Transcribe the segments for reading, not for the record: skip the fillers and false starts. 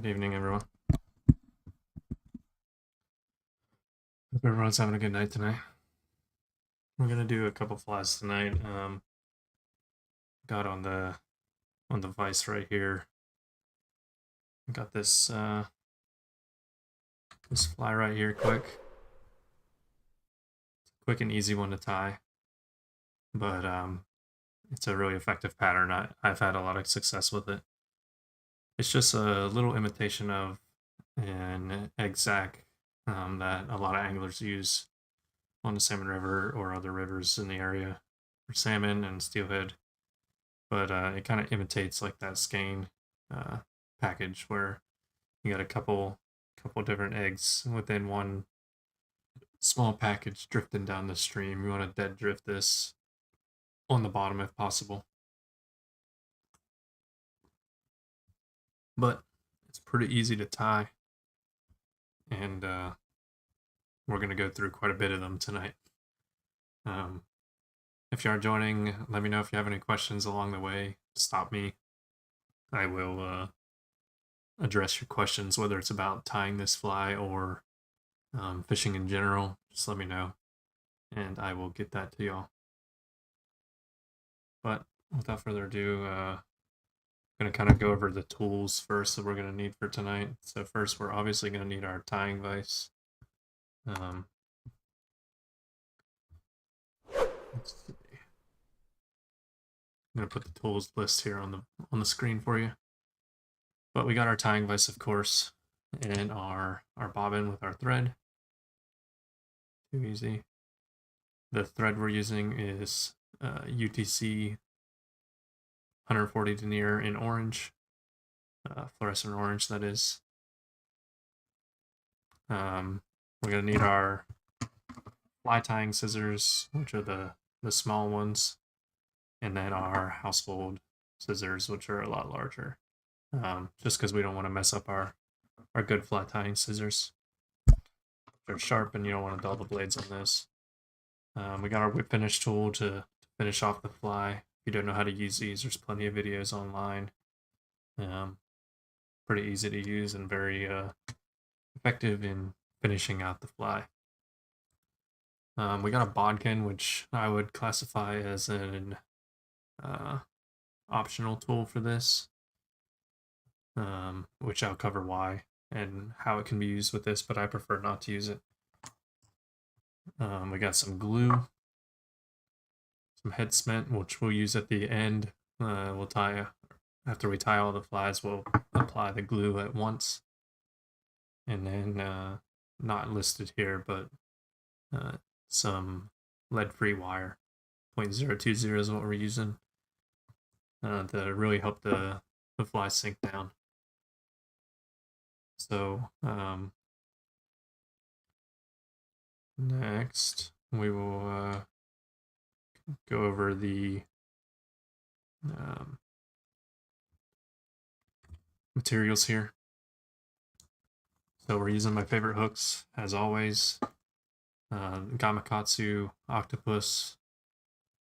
Good evening, everyone. Hope everyone's having a good night tonight. We're gonna do a couple flies tonight. Got on the vise right here. Got this this fly right here, quick and easy one to tie, but it's a really effective pattern. I've had a lot of success with it. It's just a little imitation of an egg sac that a lot of anglers use on the Salmon River or other rivers in the area for salmon and steelhead. But it kind of imitates like that skein package where you got a couple different eggs within one small package drifting down the stream. You want to dead drift this on the bottom if possible. But it's pretty easy to tie, and we're going to go through quite a bit of them tonight. If you are joining, let me know if you have any questions along the way. Stop me. I will address your questions, whether it's about tying this fly or fishing in general. Just let me know, and I will get that to y'all. But without further ado, I'm going to kind of go over the tools first that we're going to need for tonight. So first, we're obviously going to need our tying vise. Let's see. I'm going to put the tools list here on the screen for you. But we got our tying vise, of course, and our bobbin with our thread. Too easy. The thread we're using is UTC 140 denier in orange, fluorescent orange, that is. We're going to need our fly tying scissors, which are the small ones, and then our household scissors, which are a lot larger, just because we don't want to mess up our good fly tying scissors. They're sharp and you don't want to dull the blades on this. We got our whip finish tool to finish off the fly. If you don't know how to use these, there's plenty of videos online. Pretty easy to use and very effective in finishing out the fly. We got a bodkin, which I would classify as an optional tool for this, which I'll cover why and how it can be used with this, but I prefer not to use it. We got some glue, some head cement, which we'll use at the end. We'll tie, after we tie all the flies, we'll apply the glue at once. And then, not listed here, but some lead-free wire. 0.020 is what we're using to really help the fly sink down. So next we will go over the materials here. So we're using my favorite hooks as always. Gamakatsu octopus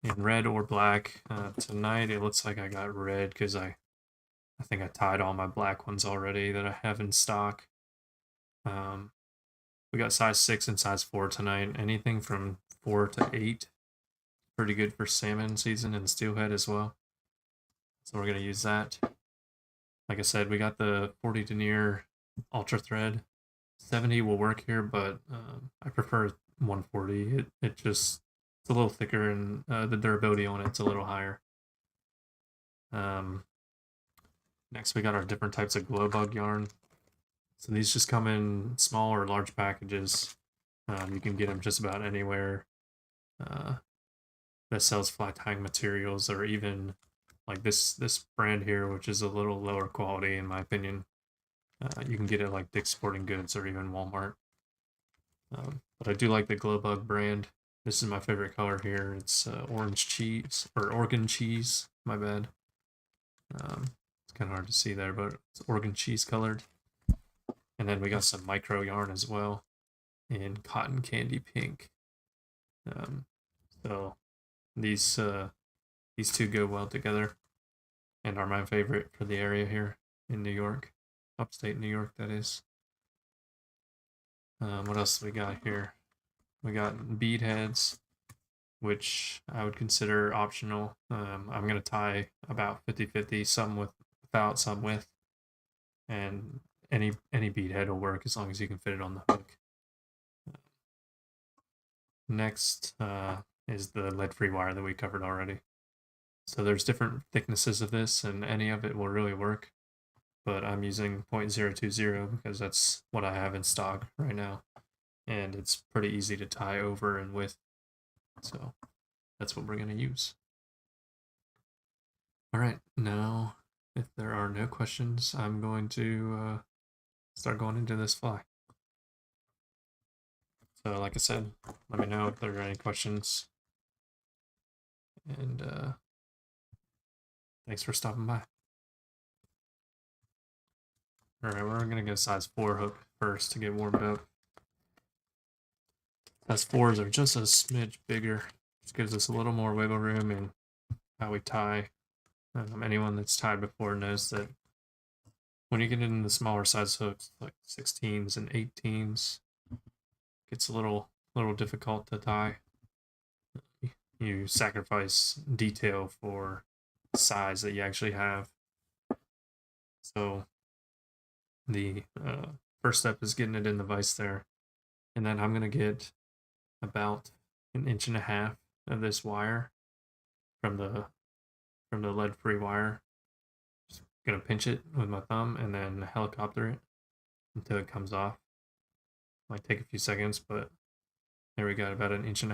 in red or black. Tonight it looks like I got red because I think I tied all my black ones already that I have in stock. We got size 6 and size 4 tonight. Anything from 4 to 8. Pretty good for salmon season and steelhead as well. So we're going to use that. Like I said, we got the 40 denier ultra thread. 70 will work here, but I prefer 140. It's a little thicker and the durability on it's a little higher. Next, we got our different types of glow bug yarn. So these just come in small or large packages. You can get them just about anywhere that sells fly tying materials, or even like this brand here, which is a little lower quality in my opinion. You can get it like Dick's Sporting Goods or even Walmart. But I do like the glow bug brand. This is my favorite color here. It's orange cheese, or Oregon cheese, my bad. It's kind of hard to see there, but it's Oregon cheese colored. And then we got some micro yarn as well in cotton candy pink. So these two go well together and are my favorite for the area here in New York. upstate New York, that is. What else do we got here? We got bead heads, which I would consider optional. I'm going to tie about 50-50, some without, some with. And any bead head will work as long as you can fit it on the hook. Next is the lead-free wire that we covered already. So there's different thicknesses of this, and any of it will really work. But I'm using 0.020 because that's what I have in stock right now. And it's pretty easy to tie over and with. So that's what we're going to use. All right, now if there are no questions, I'm going to start going into this fly. So like I said, let me know if there are any questions. And thanks for stopping by. Alright, we're going to get a size 4 hook first to get warmed up. Size 4s are just a smidge bigger. Just gives us a little more wiggle room in how we tie. Anyone that's tied before knows that when you get into the smaller size hooks, like 16s and 18s, it gets a little difficult to tie. You sacrifice detail for size that you actually have. So the first step is getting it in the vise there, and then I'm going to get about 1.5 inches of this wire from the lead-free wire. Just gonna pinch it with my thumb and then helicopter it until it comes off. Might take a few seconds, but there we got about 1.5 inches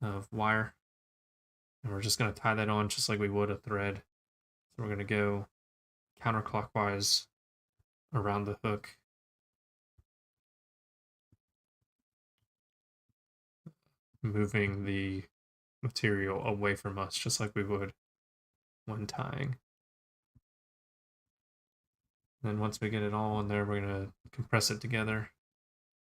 of wire, and we're just gonna tie that on just like we would a thread. So we're gonna go counterclockwise around the hook. Moving the material away from us just like we would when tying. Then once we get it all in there, we're going to compress it together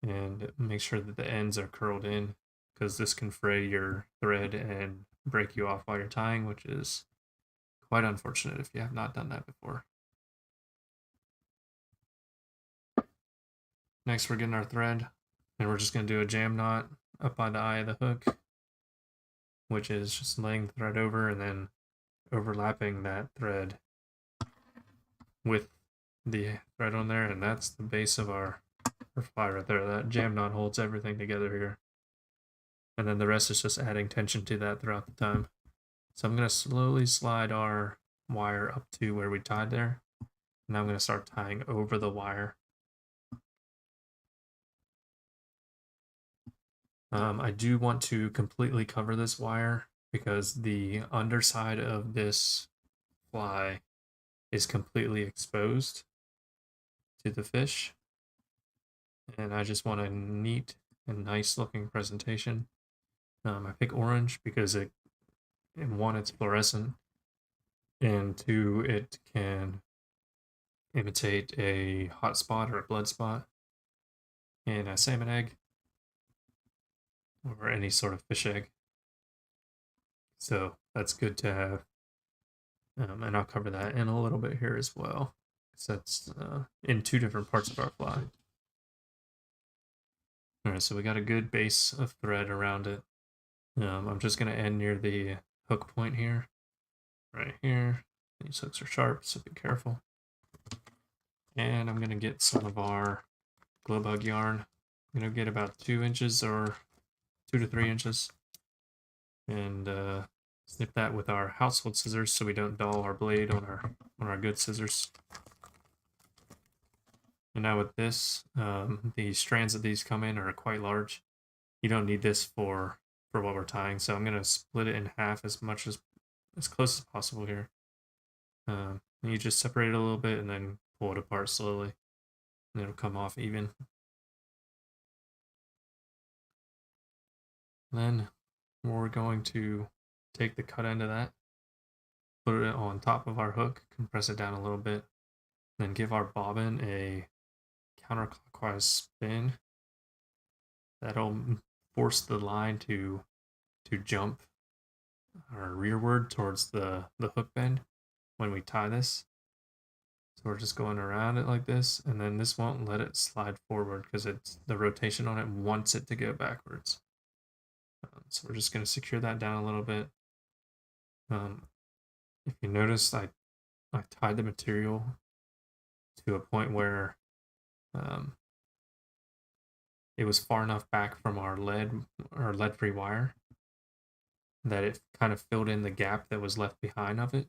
and make sure that the ends are curled in, because this can fray your thread and break you off while you're tying, which is quite unfortunate if you have not done that before. Next, we're getting our thread, and we're just going to do a jam knot up by the eye of the hook, which is just laying the thread over and then overlapping that thread with the thread on there, and that's the base of our fly right there. That jam knot holds everything together here, and then the rest is just adding tension to that throughout the time. So I'm going to slowly slide our wire up to where we tied there, and I'm going to start tying over the wire. I do want to completely cover this wire because the underside of this fly is completely exposed to the fish, and I just want a neat and nice looking presentation. I pick orange because one, it's fluorescent, and two, it can imitate a hot spot or a blood spot in a salmon egg or any sort of fish egg. So that's good to have. And I'll cover that in a little bit here as well. So that's in 2 different parts of our fly. Alright, so we got a good base of thread around it. I'm just going to end near the hook point here. Right here. These hooks are sharp, so be careful. And I'm going to get some of our glow bug yarn. I'm going to get about 2 inches or 2 to 3 inches. And snip that with our household scissors so we don't dull our blade on our good scissors. And now with this, the strands that these come in are quite large. You don't need this for what we're tying, so I'm going to split it in half as close as possible here. And you just separate it a little bit and then pull it apart slowly, and it'll come off even. Then we're going to take the cut end of that, put it on top of our hook, compress it down a little bit, then give our bobbin a counterclockwise spin. That'll force the line to jump rearward towards the hook bend when we tie this. So we're just going around it like this, and then this won't let it slide forward because it's the rotation on it wants it to go backwards. So we're just going to secure that down a little bit. If you notice, I tied the material to a point where it was far enough back from our lead-free wire that it kind of filled in the gap that was left behind of it.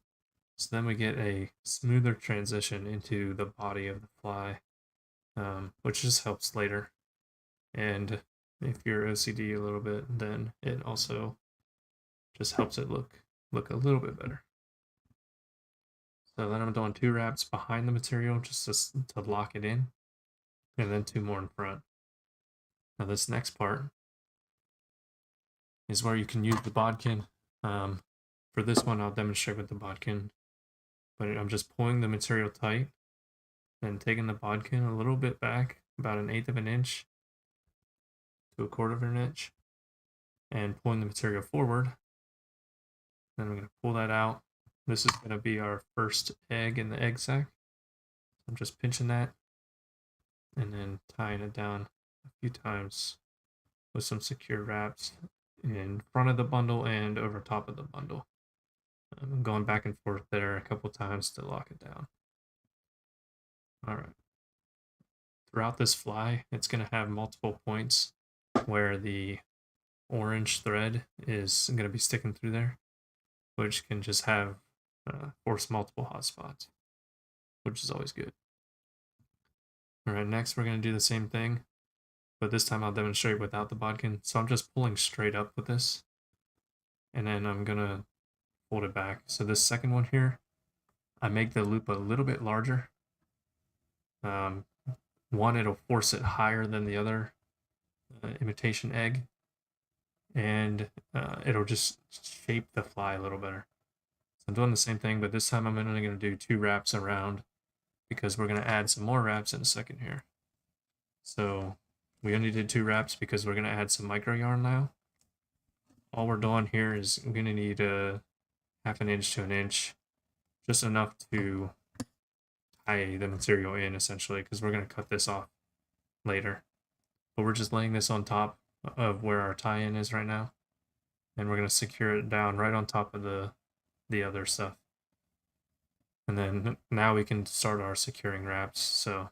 So then we get a smoother transition into the body of the fly, which just helps later. And if you're OCD a little bit, then it also just helps it look a little bit better. So then I'm doing 2 wraps behind the material just to lock it in, and then 2 more in front. Now this next part is where you can use the bodkin. For this one, I'll demonstrate with the bodkin, but I'm just pulling the material tight and taking the bodkin a little bit back, about 1/8 of an inch to 1/4 of an inch, and pulling the material forward. Then I'm going to pull that out. This is going to be our first egg in the egg sac. I'm just pinching that and then tying it down a few times with some secure wraps in front of the bundle and over top of the bundle. I'm going back and forth there a couple times to lock it down. All right. Throughout this fly, it's going to have multiple points where the orange thread is going to be sticking through there, which can just have force multiple hotspots, which is always good. All right, next we're going to do the same thing, but this time I'll demonstrate without the bodkin. So I'm just pulling straight up with this, and then I'm going to fold it back. So this second one here, I make the loop a little bit larger. One, it'll force it higher than the other imitation egg, and it'll just shape the fly a little better. So I'm doing the same thing, but this time I'm only going to do 2 wraps around because we're going to add some more wraps in a second here. So we only did 2 wraps because we're going to add some micro yarn now. All we're doing here is I'm going to need a 1/2 inch to 1 inch, just enough to tie the material in essentially, because we're going to cut this off later. But we're just laying this on top of where our tie-in is right now, and we're going to secure it down right on top of the other stuff. And then now we can start our securing wraps. So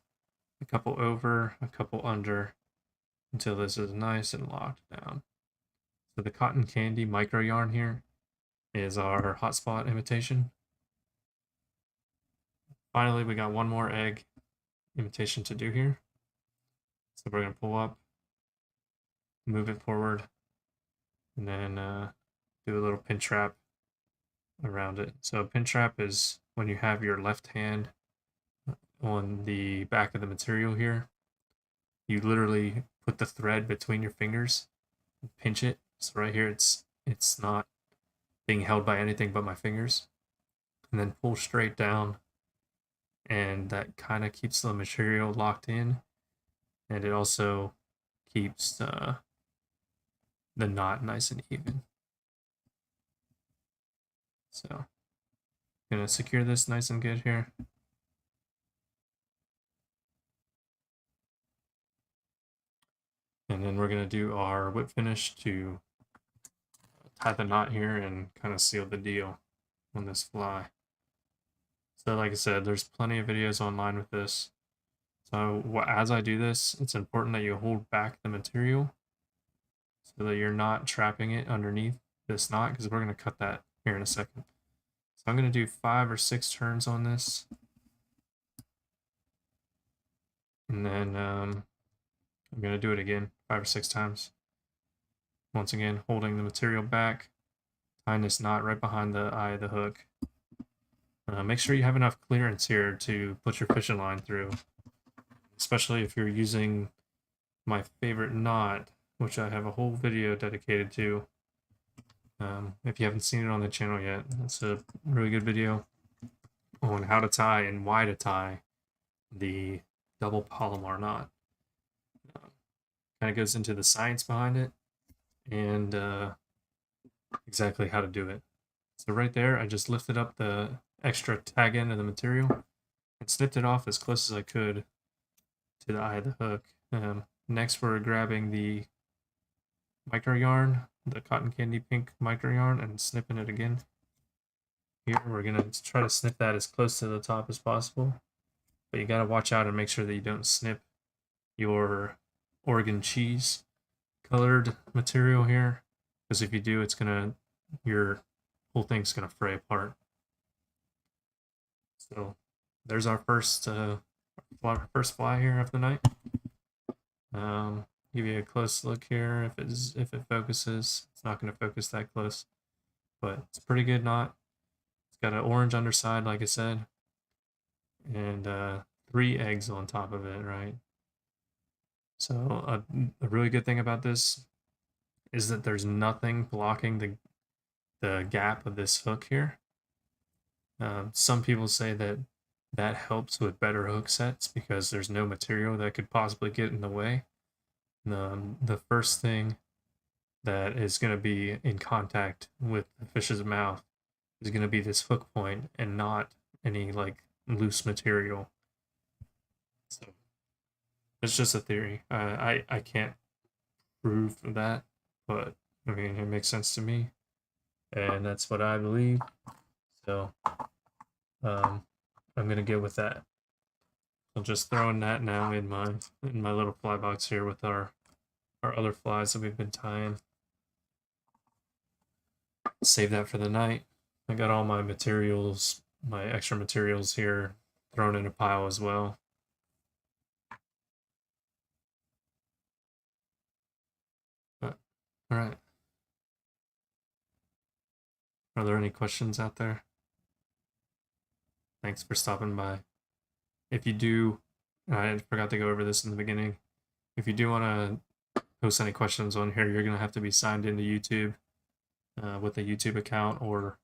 a couple over, a couple under, until this is nice and locked down. So the cotton candy micro yarn here is our hotspot imitation. Finally, we got one more egg imitation to do here. So we're going to pull up, move it forward, and then do a little pin trap around it. So a pin trap is when you have your left hand on the back of the material here. You literally put the thread between your fingers and pinch it. So right here it's not being held by anything but my fingers. And then pull straight down, and that kind of keeps the material locked in, and it also keeps the knot nice and even. So I'm gonna secure this nice and good here. And then we're gonna do our whip finish to tie the knot here and kind of seal the deal on this fly. So like I said, there's plenty of videos online with this. So as I do this, it's important that you hold back the material so that you're not trapping it underneath this knot, because we're going to cut that here in a second. So I'm going to do 5 or 6 turns on this. And then I'm going to do it again 5 or 6 times. Once again, holding the material back, tying this knot right behind the eye of the hook. Make sure you have enough clearance here to put your fishing line through, especially if you're using my favorite knot, which I have a whole video dedicated to. If you haven't seen it on the channel yet, it's a really good video on how to tie and why to tie the double Palomar knot. Kind of goes into the science behind it and exactly how to do it. So right there, I just lifted up the extra tag end of the material, and snipped it off as close as I could to the eye of the hook. Next, we're grabbing the micro yarn, the cotton candy pink micro yarn, and snipping it again. Here, we're gonna try to snip that as close to the top as possible, but you gotta watch out and make sure that you don't snip your Oregon cheese colored material here, because if you do, it's gonna, your whole thing's gonna fray apart. So there's our first fly here of the night. Give you a close look here. If it focuses, it's not going to focus that close, but it's a pretty good knot. It's got an orange underside, like I said, and 3 eggs on top of it, right? So a really good thing about this is that there's nothing blocking the gap of this hook here. Some people say that that helps with better hook sets because there's no material that could possibly get in the way. The first thing that is going to be in contact with the fish's mouth is going to be this hook point and not any like loose material. So it's just a theory. I can't prove that, but I mean it makes sense to me, and that's what I believe. So I'm gonna go with that. I'm just throwing that now in my little fly box here with our other flies that we've been tying. Save that for the night. I got all my materials, my extra materials here, thrown in a pile as well. But, all right. Are there any questions out there? Thanks for stopping by. If you do, I forgot to go over this in the beginning. If you do want to post any questions on here, you're going to have to be signed into YouTube with a YouTube account, or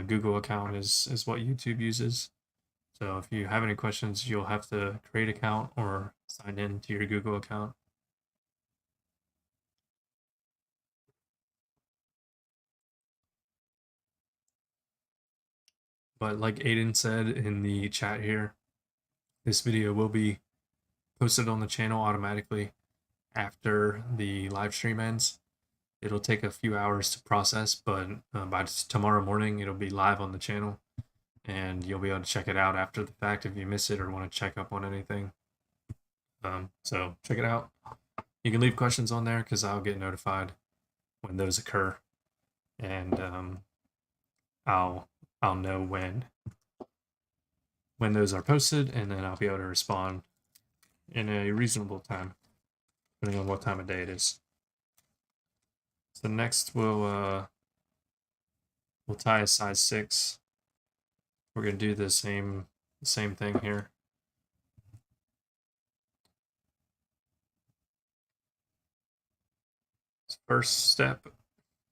Google account is what YouTube uses. So if you have any questions, you'll have to create an account or sign in to your Google account. But like Aiden said in the chat here, this video will be posted on the channel automatically after the live stream ends. It'll take a few hours to process, but by tomorrow morning, it'll be live on the channel, and you'll be able to check it out after the fact if you miss it or want to check up on anything. So check it out. You can leave questions on there because I'll get notified when those occur, and I'll know when those are posted, and then I'll be able to respond in a reasonable time, depending on what time of day it is. So next we'll tie a size 6. We're gonna do the same thing here. First step,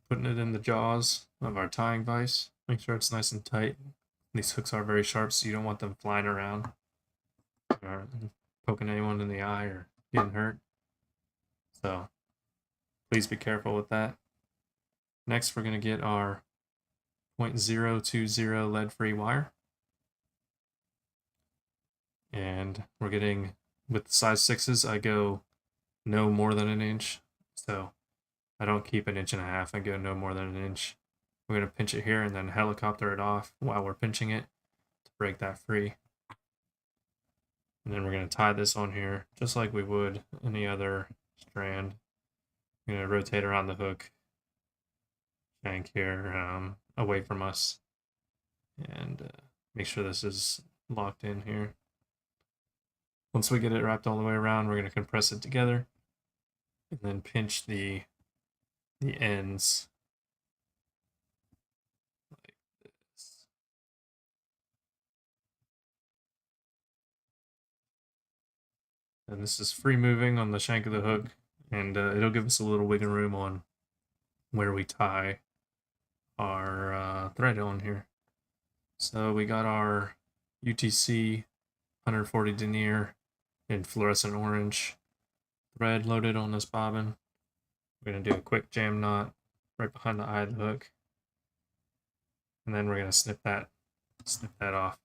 putting it in the jaws of our tying vise. Make sure it's nice and tight. These hooks are very sharp, so you don't want them flying around or poking anyone in the eye or getting hurt. So please be careful with that. Next, we're going to get our 0.020 lead-free wire. And we're getting, with the size 6s, I go no more than 1 inch. So I don't keep 1.5 inches. I go no more than 1 inch. We're going to pinch it here and then helicopter it off while we're pinching it to break that free. And then we're going to tie this on here just like we would any other strand. I'm going to rotate around the hook shank here away from us and make sure this is locked in here. Once we get it wrapped all the way around, we're going to compress it together and then pinch the ends like this. And this is free moving on the shank of the hook, and it'll give us a little wiggle room on where we tie our thread on here. So we got our UTC 140 denier in fluorescent orange thread loaded on this bobbin. We're going to do a quick jam knot right behind the eye of the hook, and then we're going to snip that off.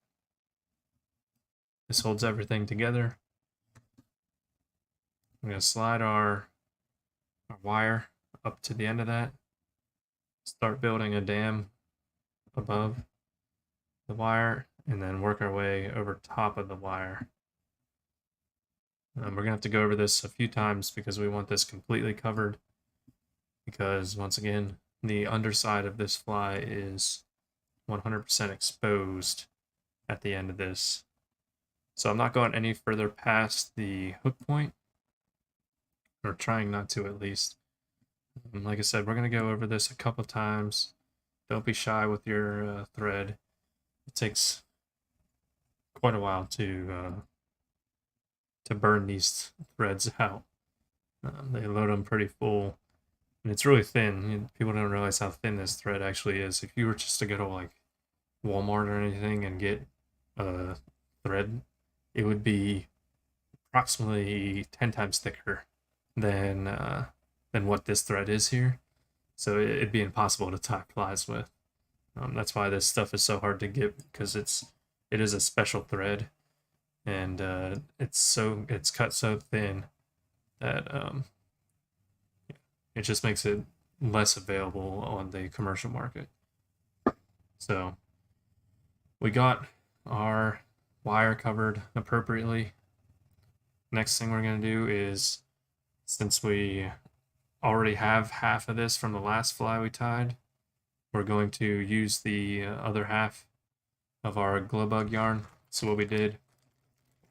This holds everything together. I'm going to slide our wire up to the end of that. Start building a dam above the wire, and then work our way over top of the wire. We're going to have to go over this a few times because we want this completely covered, because once again, the underside of this fly is 100% exposed at the end of this. So I'm not going any further past the hook point, or trying not to at least. And like I said, we're going to go over this a couple times. Don't be shy with your thread. It takes quite a while to burn these threads out. They load them pretty full, and it's really thin. People don't realize how thin this thread actually is. If you were just to go to like Walmart or anything and get a thread, it would be approximately 10 times thicker than what this thread is here. So it'd be impossible to tie flies with. That's why this stuff is so hard to get, because it is a special thread, and it's cut so thin that it just makes it less available on the commercial market. So we got our wire covered appropriately. Next thing we're going to do is, since we already have half of this from the last fly we tied, we're going to use the other half of our glow bug yarn. So what we did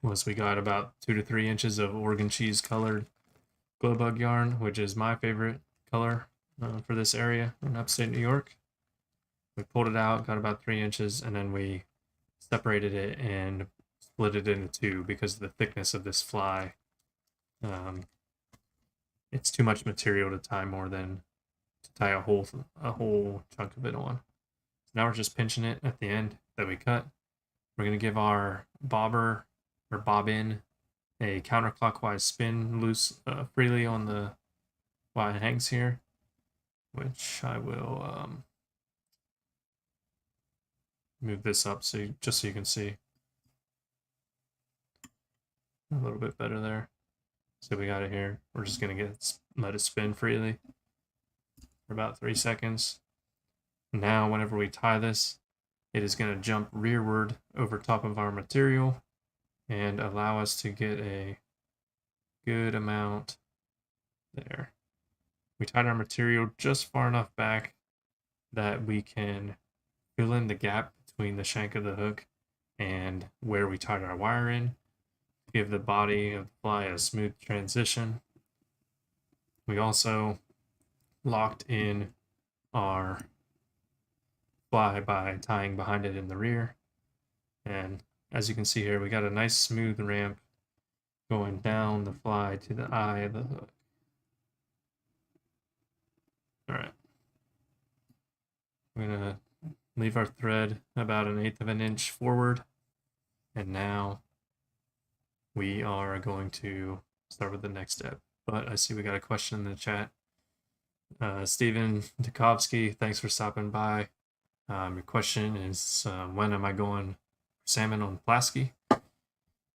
was we got about 2 to 3 inches of Oregon cheese colored glow bug yarn, which is my favorite color for this area in upstate New York. We pulled it out, got about 3 inches, and then we separated it and split it into two because of the thickness of this fly. It's too much material to tie more than to tie a whole chunk of it on. So now we're just pinching it at the end that we cut. We're going to give our bobber or bobbin a counterclockwise spin loose freely on the while it hangs here, which I will move this up just so you can see a little bit better there. So we got it here. We're just gonna let it spin freely for about 3 seconds. Now, whenever we tie this, it is gonna jump rearward over top of our material and allow us to get a good amount there. We tied our material just far enough back that we can fill in the gap between the shank of the hook and where we tied our wire in, give the body of the fly a smooth transition. We also locked in our fly by tying behind it in the rear. And as you can see here, we got a nice smooth ramp going down the fly to the eye of the hook. All right. We're gonna leave our thread about 1/8 of an inch forward. And now we are going to start with the next step. But I see we got a question in the chat. Steven Dukovsky, thanks for stopping by. Your question is, when am I going salmon on Pulaski?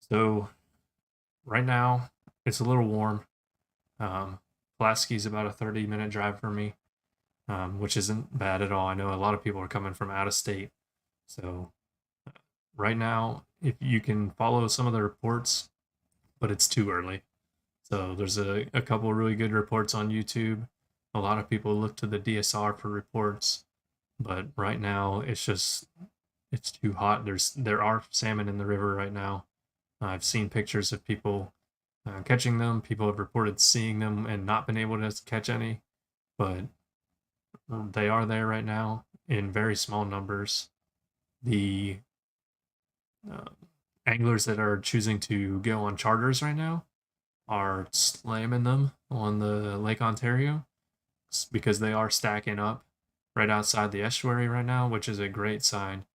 So right now it's a little warm. Pulaski is about a 30-minute drive for me, which isn't bad at all. I know a lot of people are coming from out of state. So right now, if you can follow some of the reports, but it's too early. So there's a couple really good reports on YouTube. A lot of people look to the DSR for reports, but right now it's too hot. There are salmon in the river right now. I've seen pictures of people catching them. People have reported seeing them and not been able to catch any, but they are there right now in very small numbers. The anglers that are choosing to go on charters right now are slamming them on the Lake Ontario because they are stacking up right outside the estuary right now, which is a great sign.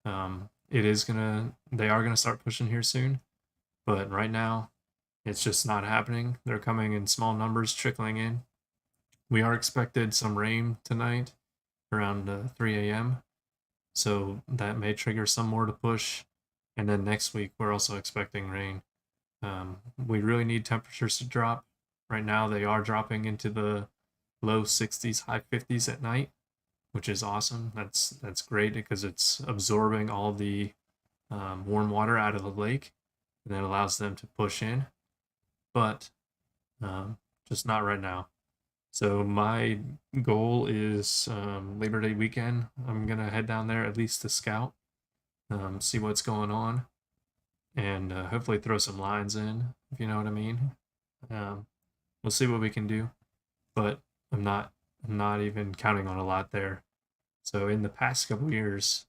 They are gonna start pushing here soon, but right now it's just not happening. They're coming in small numbers, trickling in. We are expected some rain tonight around 3 a.m. So that may trigger some more to push. And then next week, we're also expecting rain. We really need temperatures to drop. Right now, they are dropping into the low 60s, high 50s at night, which is awesome. That's great because it's absorbing all the warm water out of the lake, and then allows them to push in. But just not right now. So my goal is Labor Day weekend. I'm gonna head down there at least to scout, see what's going on, and hopefully throw some lines in, if you know what I mean. Um, we'll see what we can do, but I'm not even counting on a lot there. So in the past couple years,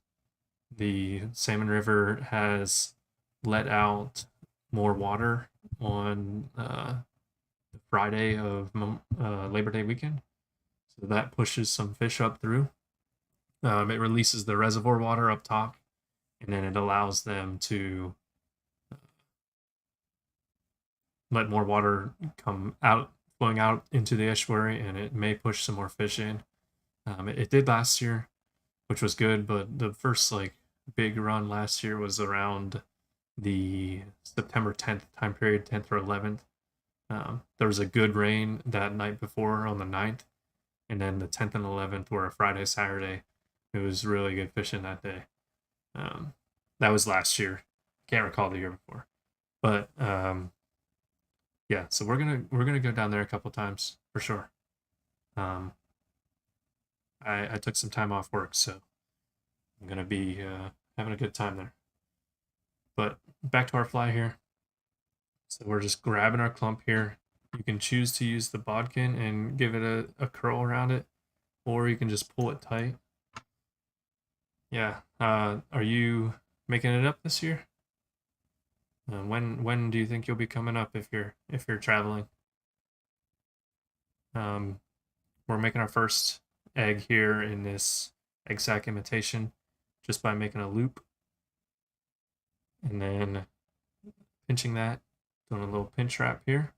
the Salmon River has let out more water on the Friday of Labor Day weekend. So that pushes some fish up through. It releases the reservoir water up top, and then it allows them to let more water come out, flowing out into the estuary, and it may push some more fish in. It did last year, which was good, but the first like big run last year was around the September 10th time period, 10th or 11th. There was a good rain that night before on the 9th, and then the 10th and 11th were a Friday, Saturday. It was really good fishing that day. Um, that was last year. Can't recall the year before, but yeah. So we're gonna go down there a couple times for sure. Um, I took some time off work, so I'm gonna be having a good time there. But back to our fly here. So we're just grabbing our clump here. You can choose to use the bodkin and give it a curl around it, or you can just pull it tight. Yeah. Are you making it up this year? When do you think you'll be coming up if you're traveling? Um, we're making our first egg here in this egg sac imitation just by making a loop and then pinching that, doing a little pinch wrap here,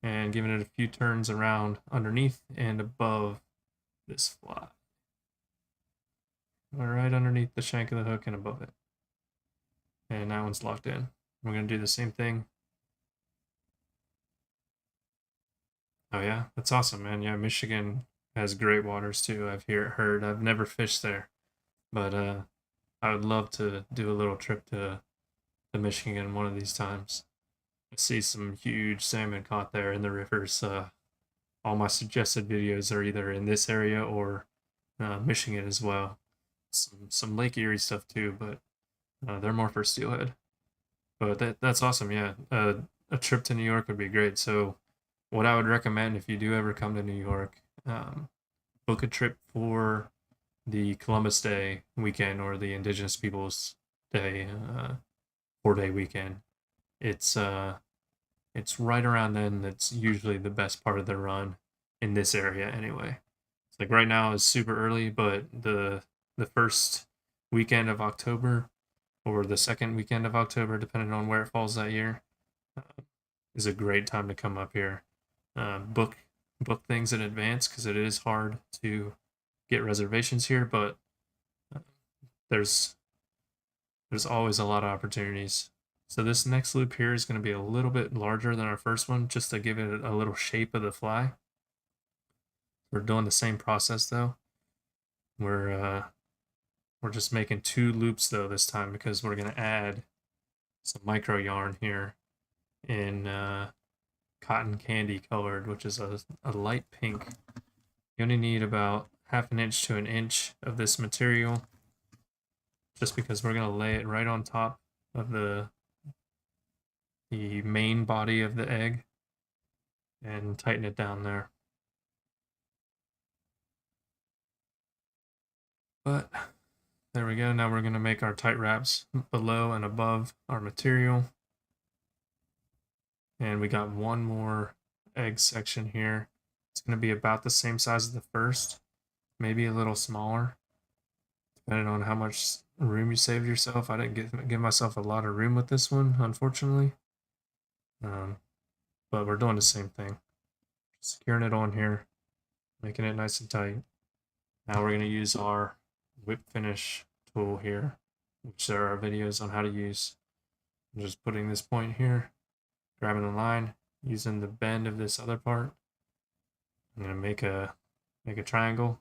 and giving it a few turns around underneath and above this fly. Right underneath the shank of the hook and above it. And that one's locked in. We're going to do the same thing. Oh yeah, that's awesome, man. Yeah, Michigan has great waters too. Heard. I've never fished there, but I would love to do a little trip to Michigan one of these times. I see some huge salmon caught there in the rivers. All my suggested videos are either in this area or Michigan as well. Some Lake Erie stuff too, but they're more for steelhead. But that's awesome. Yeah, a trip to New York would be great. So, what I would recommend if you do ever come to New York, book a trip for the Columbus Day weekend or the Indigenous Peoples Day 4-day weekend. It's it's right around then that's usually the best part of the run in this area anyway. It's like right now is super early, but the first weekend of October or the second weekend of October, depending on where it falls that year, is a great time to come up here. Book things in advance because it is hard to get reservations here, but uh, there's always a lot of opportunities. So this next loop here is going to be a little bit larger than our first one, just to give it a little shape of the fly. We're doing the same process though. We're just making 2 loops though this time because we're going to add some micro yarn here in cotton candy colored, which is a light pink. You only need about 1/2 inch to 1 inch of this material, just because we're going to lay it right on top of the main body of the egg and tighten it down there. But there we go. Now we're going to make our tight wraps below and above our material. And we got one more egg section here. It's going to be about the same size as the first, maybe a little smaller, depending on how much room you saved yourself. I didn't give myself a lot of room with this one, unfortunately. But we're doing the same thing. Securing it on here, making it nice and tight. Now we're going to use our whip finish tool here which there are videos on how to use. I'm just putting this point here, grabbing the line, using the bend of this other part. I'm gonna make a triangle,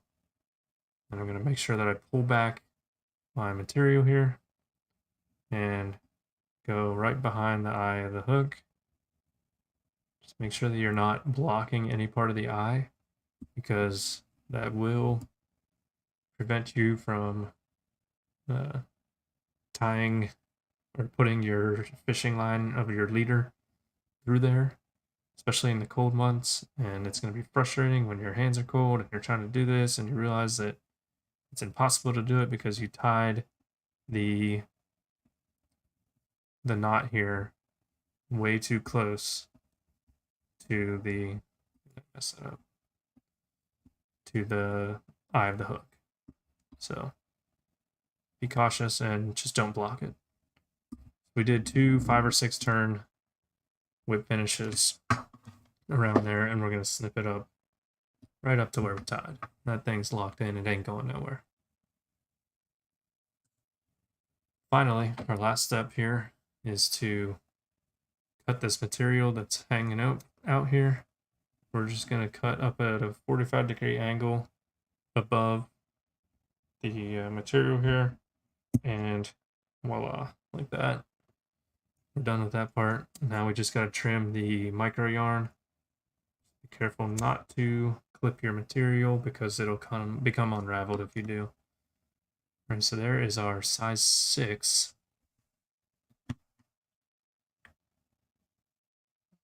and I'm gonna make sure that I pull back my material here and go right behind the eye of the hook. Just make sure that you're not blocking any part of the eye, because that will prevent you from tying or putting your fishing line of your leader through there, especially in the cold months. And it's going to be frustrating when your hands are cold and you're trying to do this and you realize that it's impossible to do it because you tied the knot here way too close to the mess it up to the eye of the hook. So be cautious and just don't block it. We did 2 5 or 6 turn whip finishes around there, and we're going to snip it up right up to where we tied. That thing's locked in, it ain't going nowhere. Finally, our last step here is to cut this material that's hanging out here. We're just going to cut up at a 45-degree angle above the material here, and voila, like that. We're done with that part. Now we just got to trim the micro yarn. Be careful not to clip your material because it'll become unraveled if you do. All right, so there is our size 6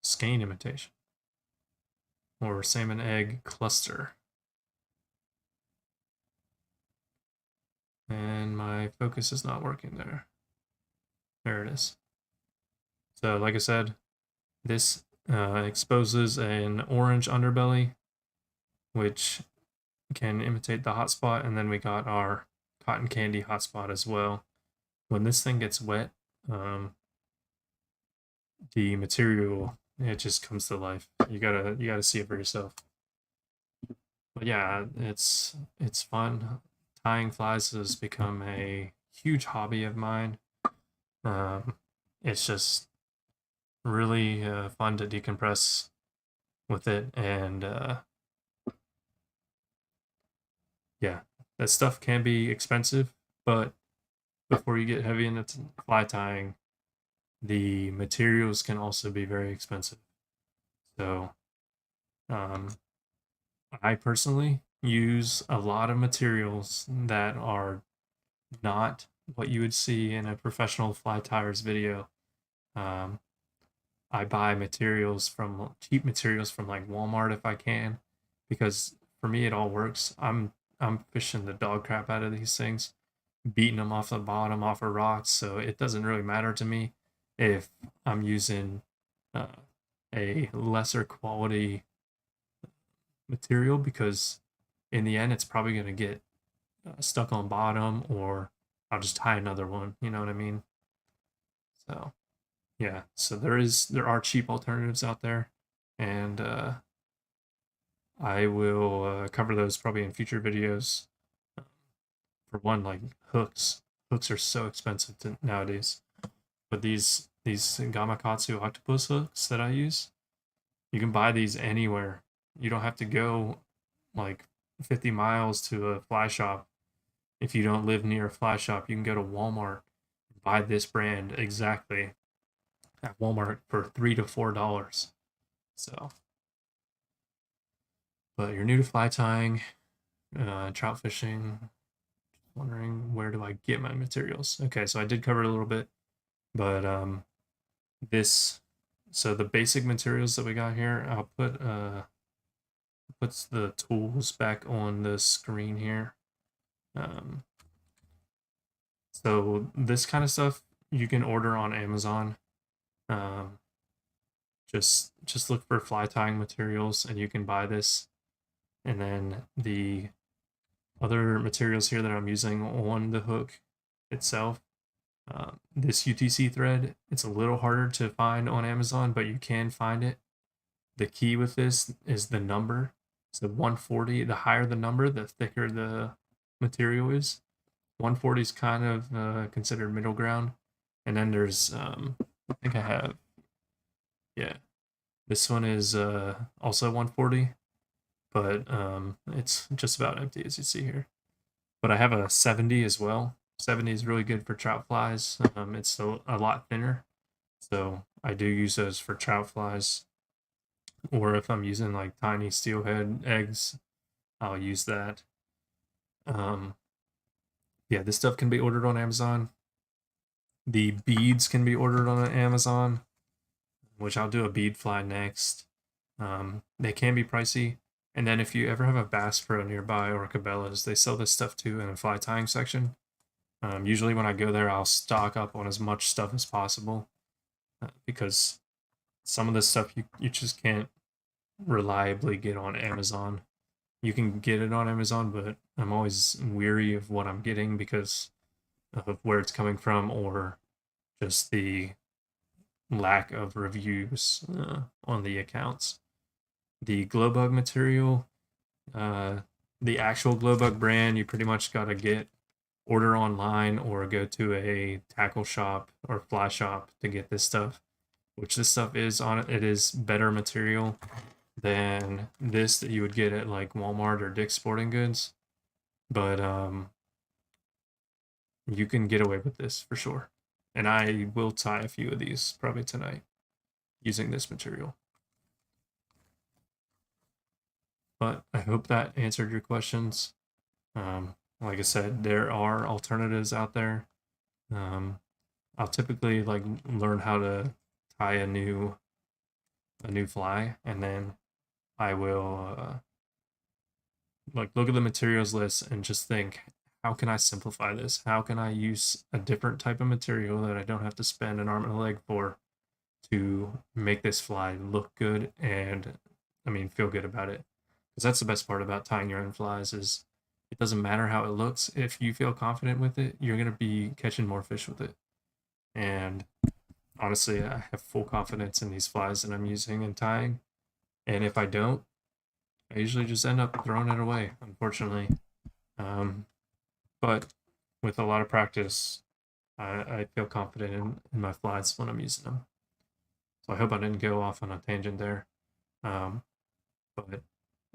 skein imitation, or salmon egg cluster. And my focus is not working there. There it is. So like I said, this exposes an orange underbelly, which can imitate the hotspot, and then we got our cotton candy hotspot as well. When this thing gets wet, the material, it just comes to life. You gotta see it for yourself. But yeah, it's fun. Tying flies has become a huge hobby of mine. It's just really fun to decompress with it, and yeah, that stuff can be expensive, but before you get heavy into fly tying, the materials can also be very expensive. So I personally use a lot of materials that are not what you would see in a professional fly tyers video. I buy materials from cheap materials from like Walmart if I can, because for me it all works. I'm fishing the dog crap out of these things, beating them off the bottom, off of rocks, so it doesn't really matter to me if I'm using a lesser quality material, because in the end it's probably going to get stuck on bottom, or I'll just tie another one, you know what I mean? So yeah, so there are cheap alternatives out there, and I will cover those probably in future videos. For one, like hooks are so expensive nowadays, but these Gamakatsu octopus hooks that I use, you can buy these anywhere. You don't have to go like 50 miles to a fly shop. If you don't live near a fly shop, you can go to Walmart and buy this brand exactly at Walmart for $3 to $4. So, but you're new to fly tying, trout fishing, wondering where do I get my materials. Okay, so I did cover it a little bit, but so the basic materials that we got here, I'll put puts the tools back on the screen here. So this kind of stuff you can order on Amazon. Just look for fly tying materials and you can buy this. And then the other materials here that I'm using on the hook itself, this UTC thread, it's a little harder to find on Amazon, but you can find it. The key with this is the number. So 140, the higher the number, the thicker the material is. 140 is kind of considered middle ground. And then there's, I think I have, yeah, this one is also 140, but it's just about empty as you see here. But I have a 70 as well. 70 is really good for trout flies. It's a lot thinner, so I do use those for trout flies. Or if I'm using like tiny steelhead eggs, I'll use that. Yeah, this stuff can be ordered on Amazon. The beads can be ordered on Amazon, which I'll do a bead fly next. They can be pricey. And then if you ever have a Bass Pro nearby or Cabela's, they sell this stuff too in a fly tying section. Usually when I go there, I'll stock up on as much stuff as possible because some of this stuff you just can't reliably get on Amazon. You can get it on Amazon, but I'm always weary of what I'm getting because of where it's coming from or just the lack of reviews on the accounts. The glow bug material, the actual glow bug brand, you pretty much got to get order online or go to a tackle shop or fly shop to get this stuff, which this stuff is on it. It is better material than this that you would get at like Walmart or Dick's Sporting Goods, but you can get away with this for sure. And I will tie a few of these probably tonight using this material. But I hope that answered your questions. Like I said, there are alternatives out there. I'll typically like learn how to tie a new fly, and then I will like look at the materials list and just think, how can I simplify this? How can I use a different type of material that I don't have to spend an arm and a leg for to make this fly look good and feel good about it? Because that's the best part about tying your own flies is it doesn't matter how it looks. If you feel confident with it, you're going to be catching more fish with it. And honestly, I have full confidence in these flies that I'm using and tying. And if I don't, I usually just end up throwing it away, unfortunately. But with a lot of practice, I feel confident in my flies when I'm using them. So I hope I didn't go off on a tangent there. But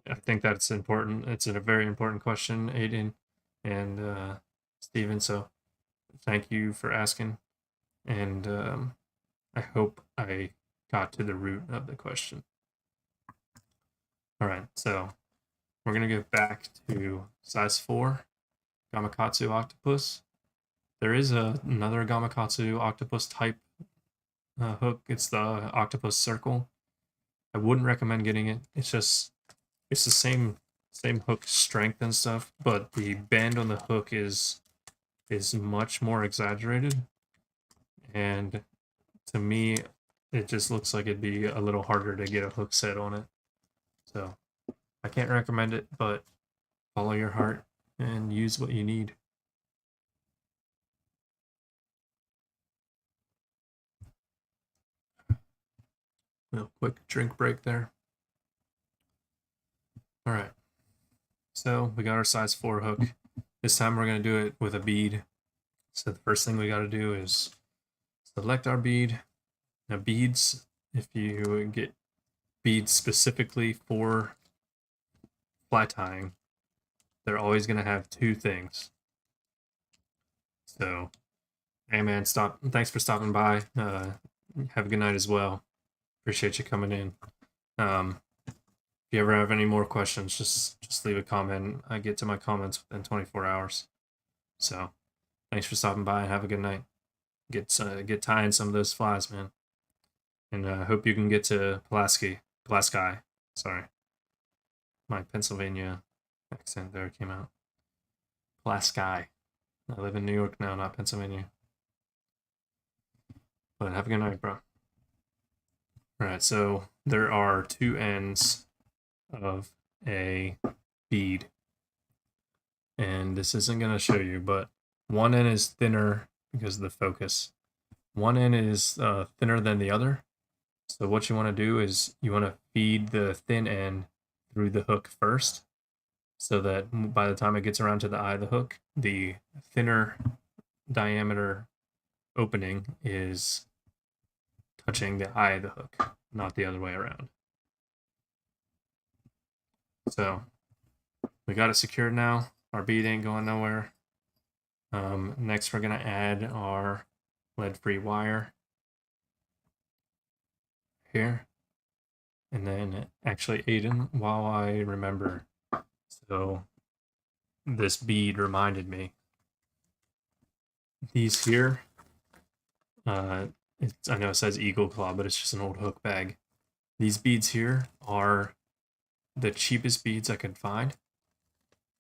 I think that's important. It's a very important question, Aiden and Steven. So thank you for asking. And I hope I got to the root of the question. All right, so we're going to go back to size 4, Gamakatsu octopus. There is another Gamakatsu octopus type hook. It's the octopus circle. I wouldn't recommend getting it. It's the same hook strength and stuff, but the bend on the hook is much more exaggerated. And to me, it just looks like it'd be a little harder to get a hook set on it. So I can't recommend it, but follow your heart and use what you need. A quick drink break there. All right. So we got our size 4 hook. This time we're going to do it with a bead. So the first thing we got to do is select our bead. Now beads, if you get beads specifically for fly tying, they're always going to have 2 things. So, hey man, thanks for stopping by. Have a good night as well. Appreciate you coming in. If you ever have any more questions, just leave a comment. I get to my comments within 24 hours. So, thanks for stopping by and have a good night. Get tying some of those flies, man. And I hope you can get to Pulaski. Sorry, my Pennsylvania accent there came out. Pulaski. I live in New York now, not Pennsylvania. But have a good night, bro. All right, so there are 2 ends of a bead. And this isn't going to show you, but one end is thinner because of the focus. One end is thinner than the other. So what you want to do is you want to feed the thin end through the hook first. so that by the time it gets around to the eye of the hook, the thinner diameter opening is touching the eye of the hook, not the other way around. So we got it secured now. Our bead ain't going nowhere. Next, we're going to add our lead-free wire here. And then actually, Aiden, while I remember, so this bead reminded me. These here, I know it says Eagle Claw, but it's just an old hook bag. These beads here are the cheapest beads I could find,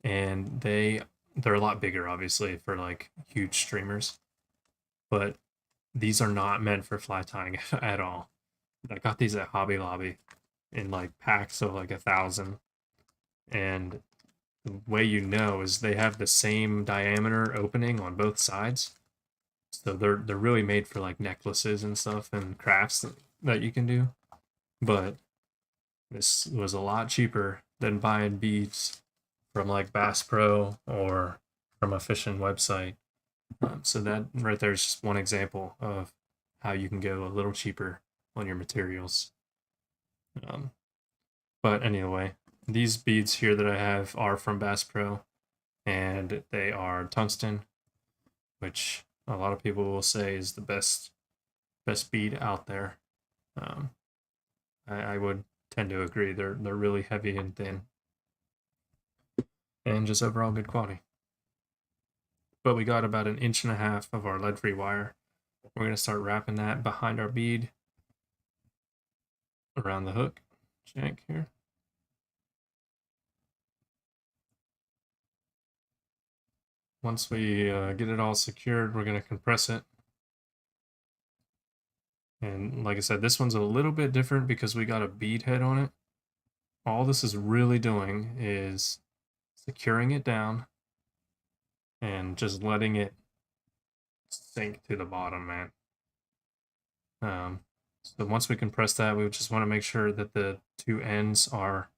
and they're a lot bigger, obviously, for like huge streamers, but these are not meant for fly tying at all. I got these at Hobby Lobby in like packs of like 1,000, and the way you know is they have the same diameter opening on both sides, so they're really made for like necklaces and stuff and crafts that you can do. But this was a lot cheaper than buying beads from like Bass Pro or from a fishing website. So that right there is just one example of how you can go a little cheaper on your materials. But anyway, these beads here that I have are from Bass Pro, and they are tungsten, which a lot of people will say is the best bead out there. I would tend to agree. They're really heavy and thin, and just overall good quality. But we got about 1.5 inches of our lead-free wire. We're going to start wrapping that behind our bead around the hook shank here. Once we get it all secured, we're going to compress it. And like I said, this one's a little bit different because we got a bead head on it. All this is really doing is securing it down and just letting it sink to the bottom, man. So once we compress that, we just want to make sure that the two ends are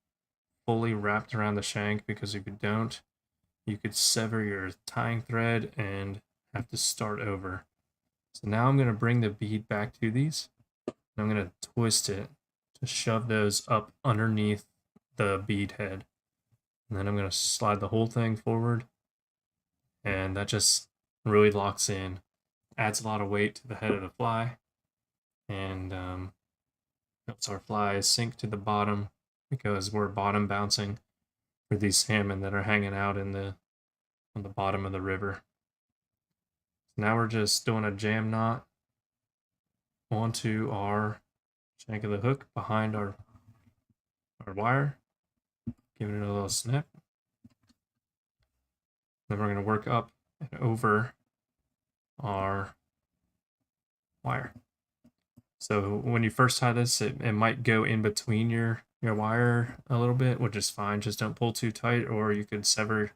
fully wrapped around the shank, because if you don't, you could sever your tying thread and have to start over. So now I'm going to bring the bead back to these. I'm going to twist it to shove those up underneath the bead head. And then I'm going to slide the whole thing forward. And that just really locks in, adds a lot of weight to the head of the fly, and helps our flies sink to the bottom, because we're bottom bouncing for these salmon that are hanging out on the bottom of the river. So now we're just doing a jam knot onto our shank of the hook behind our wire, giving it a little snip. Then we're going to work up and over our wire. So when you first tie this, it might go in between your wire a little bit, which is fine. Just don't pull too tight, or you could sever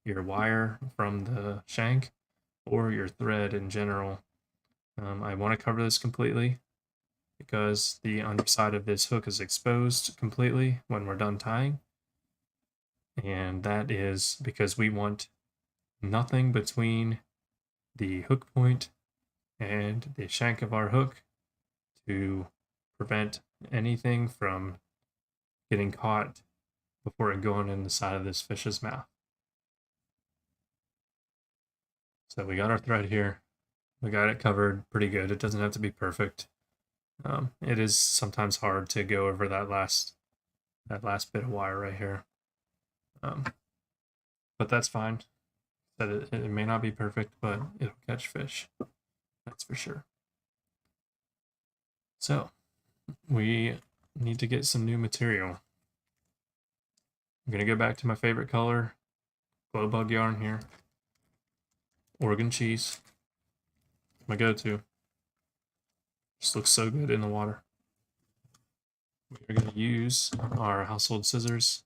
your wire from the shank or your thread in general. I want to cover this completely because the underside of this hook is exposed completely when we're done tying. And that is because we want nothing between the hook point and the shank of our hook to prevent anything from getting caught before it going in the side of this fish's mouth. So we got our thread here. We got it covered pretty good. It doesn't have to be perfect. It is sometimes hard to go over that last bit of wire right here. But that's fine. It may not be perfect, but it'll catch fish. That's for sure. So we need to get some new material. I'm going to go back to my favorite color, glow bug yarn here. Oregon cheese, my go-to. Just looks so good in the water. We're going to use our household scissors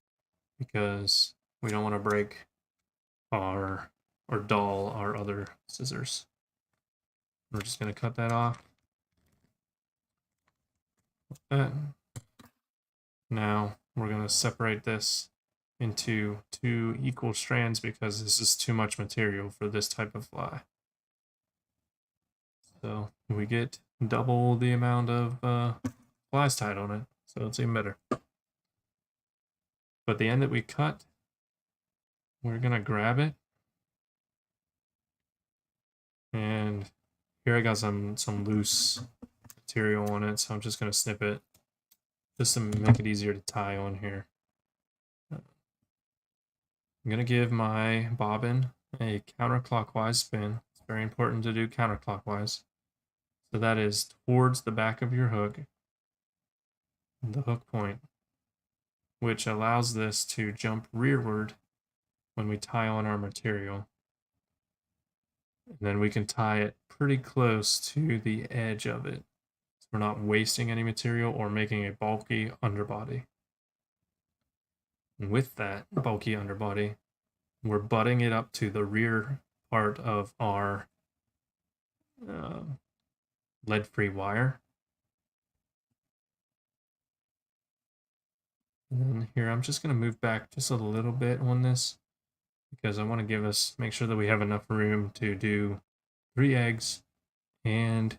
because we don't want to break or dull our other scissors. We're just going to cut that off. Like that. Now we're going to separate this into 2 equal strands because this is too much material for this type of fly. So we get double the amount of flies tied on it, so it's even better. But the end that we cut, we're gonna grab it, and here I got some loose material on it, so I'm just gonna snip it just to make it easier to tie on here. I'm gonna give my bobbin a counterclockwise spin. It's very important to do counterclockwise. So that is towards the back of your hook, the hook point, which allows this to jump rearward when we tie on our material. And then we can tie it pretty close to the edge of it. So we're not wasting any material or making a bulky underbody. And with that bulky underbody, we're butting it up to the rear part of our lead-free wire. And then here, I'm just going to move back just a little bit on this because I want to make sure that we have enough room to do 3 eggs and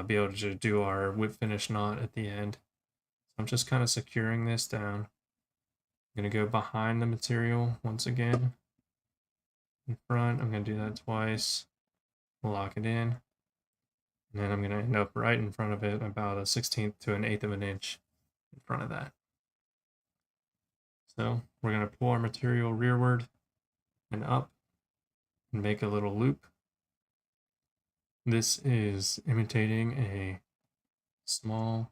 be able to do our whip finish knot at the end. So I'm just kind of securing this down. I'm going to go behind the material once again. In front, I'm going to do that twice. Lock it in. And then I'm going to end up right in front of it, about a 1/16 to an 1/8 of an inch in front of that. So we're going to pull our material rearward and up and make a little loop. This is imitating a small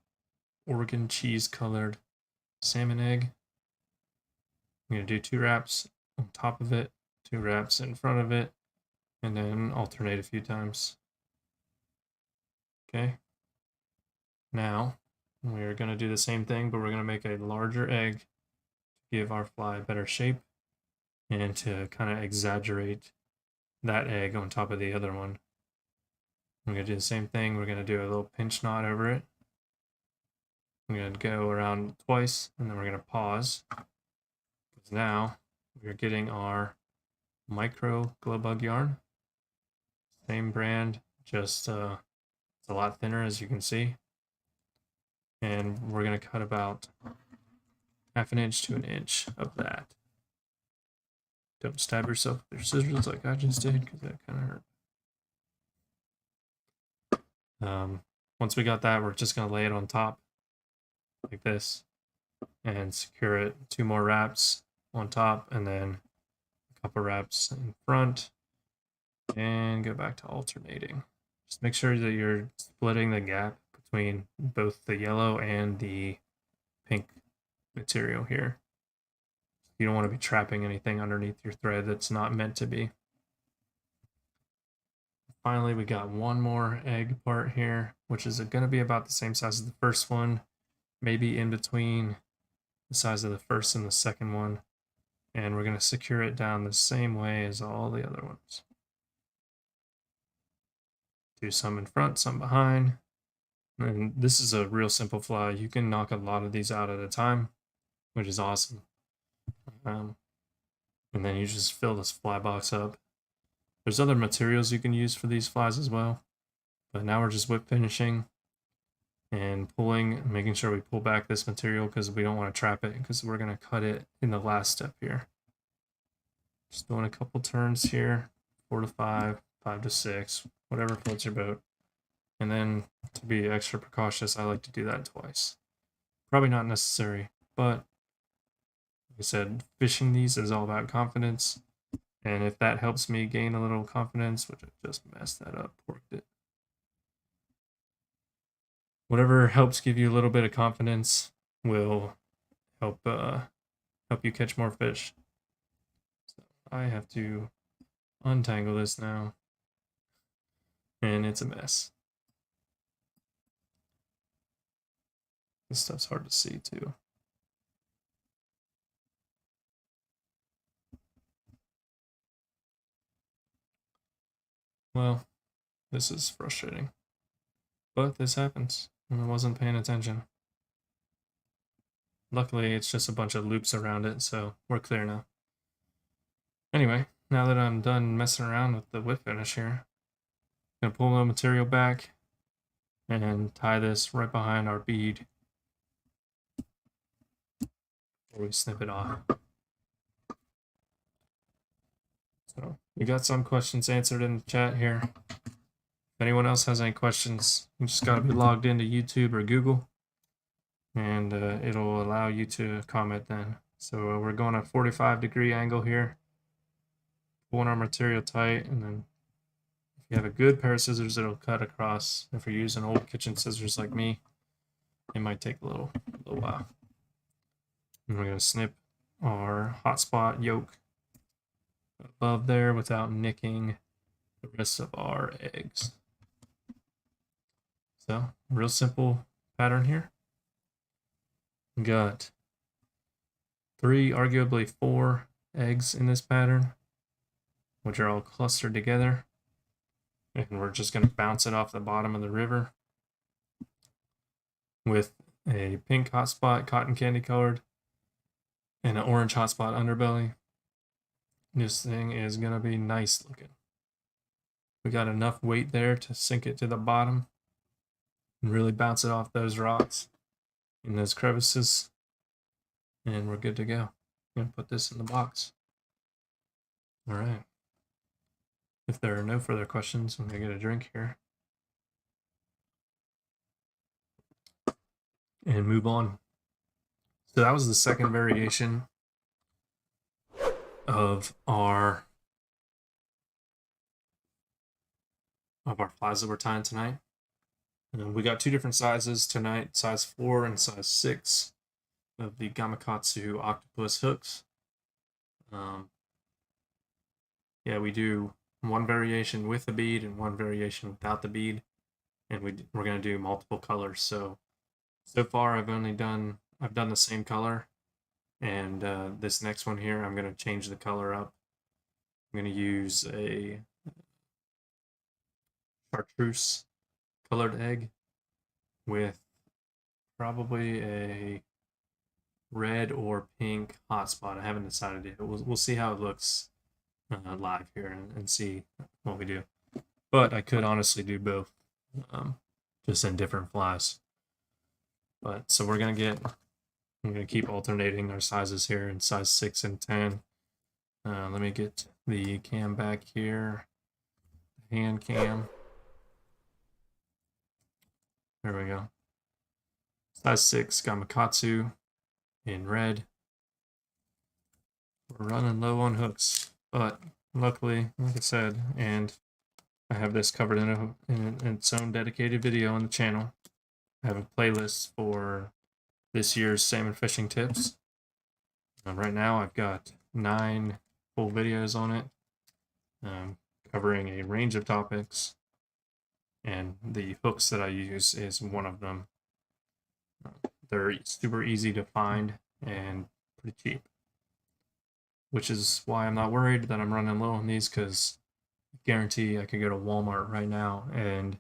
Oregon cheese colored salmon egg. I'm going to do 2 wraps on top of it, 2 wraps in front of it, and then alternate a few times. Okay. Now we're going to do the same thing, but we're going to make a larger egg to give our fly better shape and to kind of exaggerate that egg on top of the other one. We're going to do the same thing. We're going to do a little pinch knot over it. I'm going to go around twice, and then we're going to pause. Because now we're getting our micro glow bug yarn. Same brand, just it's a lot thinner, as you can see. And we're going to cut about 1/2 inch to 1 inch of that. Don't stab yourself with your scissors like I just did, because that kind of hurt. Once we got that, we're just going to lay it on top like this and secure it. 2 more wraps on top, and then a couple wraps in front, and go back to alternating. Just make sure that you're splitting the gap between both the yellow and the pink material here. You don't want to be trapping anything underneath your thread that's not meant to be. Finally, we got one more egg part here, which is going to be about the same size as the first one, maybe in between the size of the first and the second one. And we're going to secure it down the same way as all the other ones. Do some in front, some behind. And this is a real simple fly. You can knock a lot of these out at a time, which is awesome. And then you just fill this fly box up. There's other materials you can use for these flies as well. But now we're just whip finishing and pulling, making sure we pull back this material because we don't want to trap it, because we're going to cut it in the last step here. Just doing a couple turns here, 4 to 5, 5 to 6, whatever floats your boat. And then to be extra precautious, I like to do that twice. Probably not necessary, but like I said, fishing these is all about confidence. And if that helps me gain a little confidence, which I just messed that up, porked it. Whatever helps give you a little bit of confidence will help you catch more fish. So I have to untangle this now, and it's a mess. This stuff's hard to see too. Well, this is frustrating, but this happens, and I wasn't paying attention. luckily it's just a bunch of loops around it, so we're clear now. Anyway, now that I'm done messing around with the whip finish here, I'm gonna pull the material back and tie this right behind our bead before we snip it off. So we got some questions answered in the chat here. If anyone else has any questions, you just gotta be logged into YouTube or Google, and it'll allow you to comment then. So we're going a 45-degree angle here, pulling our material tight, and then if you have a good pair of scissors, it'll cut across. If you're using old kitchen scissors like me, it might take a little while. And we're gonna snip our hotspot yoke above there without nicking the rest of our eggs. So, real simple pattern here. We got 3, arguably 4 eggs in this pattern, which are all clustered together. And we're just going to bounce it off the bottom of the river with a pink hotspot, cotton candy colored, and an orange hotspot underbelly. This thing is going to be nice looking. We got enough weight there to sink it to the bottom and really bounce it off those rocks in those crevices, and we're good to go. I'm gonna put this in the box. All right. If there are no further questions, I'm gonna get a drink here and move on. So that was the second variation of our flies that we're tying tonight. We got 2 different sizes tonight, size 4 and size 6 of the Gamakatsu octopus hooks. Yeah, we do one variation with the bead and one variation without the bead, and we're going to do multiple colors. So far I've done the same color, and this next one here I'm going to change the color up. I'm going to use a chartreuse colored egg with probably a red or pink hotspot. I haven't decided yet. We'll see how it looks live here and see what we do. But I could honestly do both, just in different flies. But so I'm gonna keep alternating our sizes here in size 6 and 10. Let me get the cam back here, hand cam. There we go. Size 6 Gamakatsu in red. We're running low on hooks, but luckily, like I said, and I have this covered in its own dedicated video on the channel. I have a playlist for this year's salmon fishing tips. Right now I've got 9 full videos on it, covering a range of topics, and the hooks that I use is one of them. They're super easy to find and pretty cheap, which is why I'm not worried that I'm running low on these, because I guarantee I could go to Walmart right now and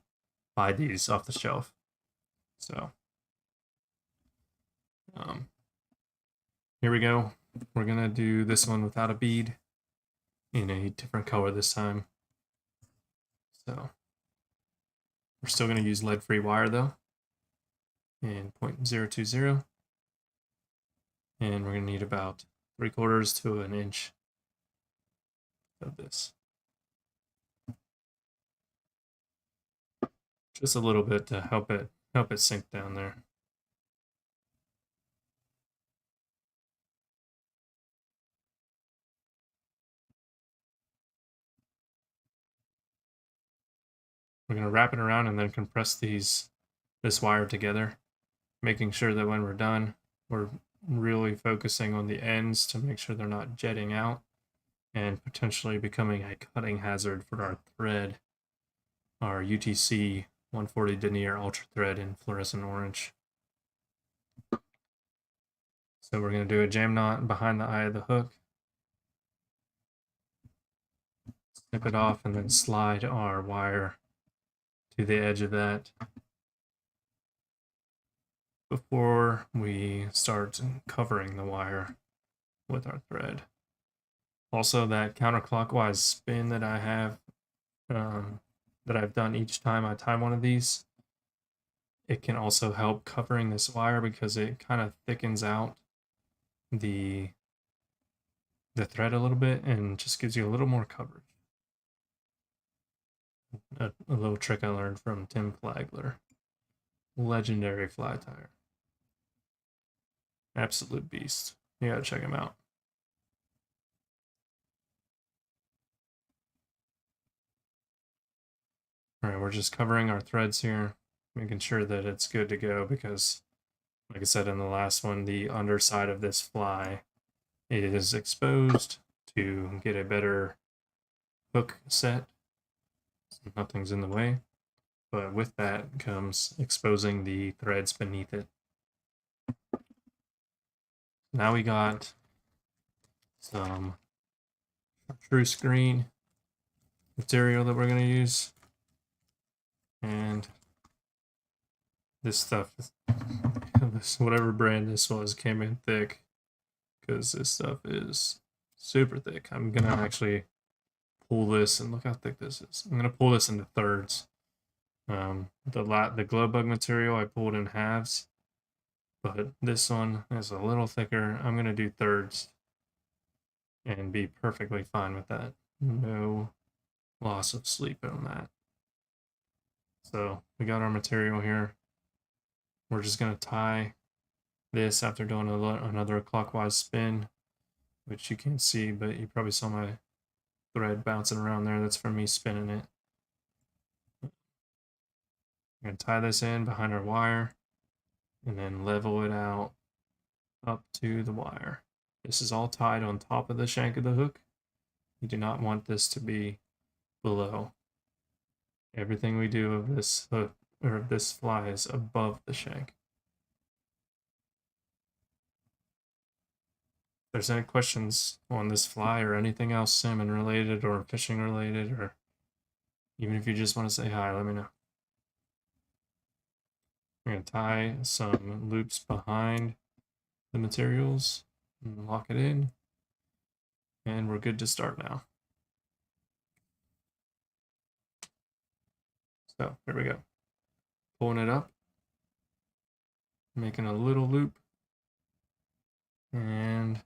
buy these off the shelf. So here we go. We're gonna do this one without a bead in a different color this time. So we're still gonna use lead-free wire though, in 0.020, and we're gonna need about 3/4 to an inch of this. Just a little bit to help it sink down there. We're going to wrap it around and then compress this wire together, making sure that when we're done, we're really focusing on the ends to make sure they're not jetting out and potentially becoming a cutting hazard for our thread, our UTC 140 denier ultra thread in fluorescent orange. So we're going to do a jam knot behind the eye of the hook, snip it off, and then slide our wire to the edge of that before we we start covering the wire with our thread. Also, that counterclockwise spin that I have, that I've done each time I tie one of these, it can also help covering this wire because it kind of thickens out the thread a little bit and just gives you a little more coverage. A little trick I learned from Tim Flagler. Legendary fly tire. Absolute beast. You gotta check him out. Alright, we're just covering our threads here, making sure that it's good to go because, like I said in the last one, the underside of this fly is exposed to get a better hook set so nothing's in the way. But with that comes exposing the threads beneath it. Now we got some true screen material that we're going to use. And this stuff, whatever brand this was, came in thick because this stuff is super thick. I'm going to actually pull this, and look how thick this is. I'm going to pull this into thirds. The glow bug material I pulled in halves, but this one is a little thicker. I'm going to do thirds and be perfectly fine with that. No loss of sleep on that. So we got our material here. We're just going to tie this after doing another clockwise spin, which you can't see, but you probably saw my thread bouncing around there. That's from me spinning it. I'm going to tie this in behind our wire and then level it out up to the wire. This is all tied on top of the shank of the hook. You do not want this to be below. Everything we do of this hook or of this fly is above the shank. If there's any questions on this fly or anything else salmon related or fishing related, or even if you just want to say hi, let me know. We're going to tie some loops behind the materials and lock it in, and we're good to start now. So here we go. Pulling it up, making a little loop, and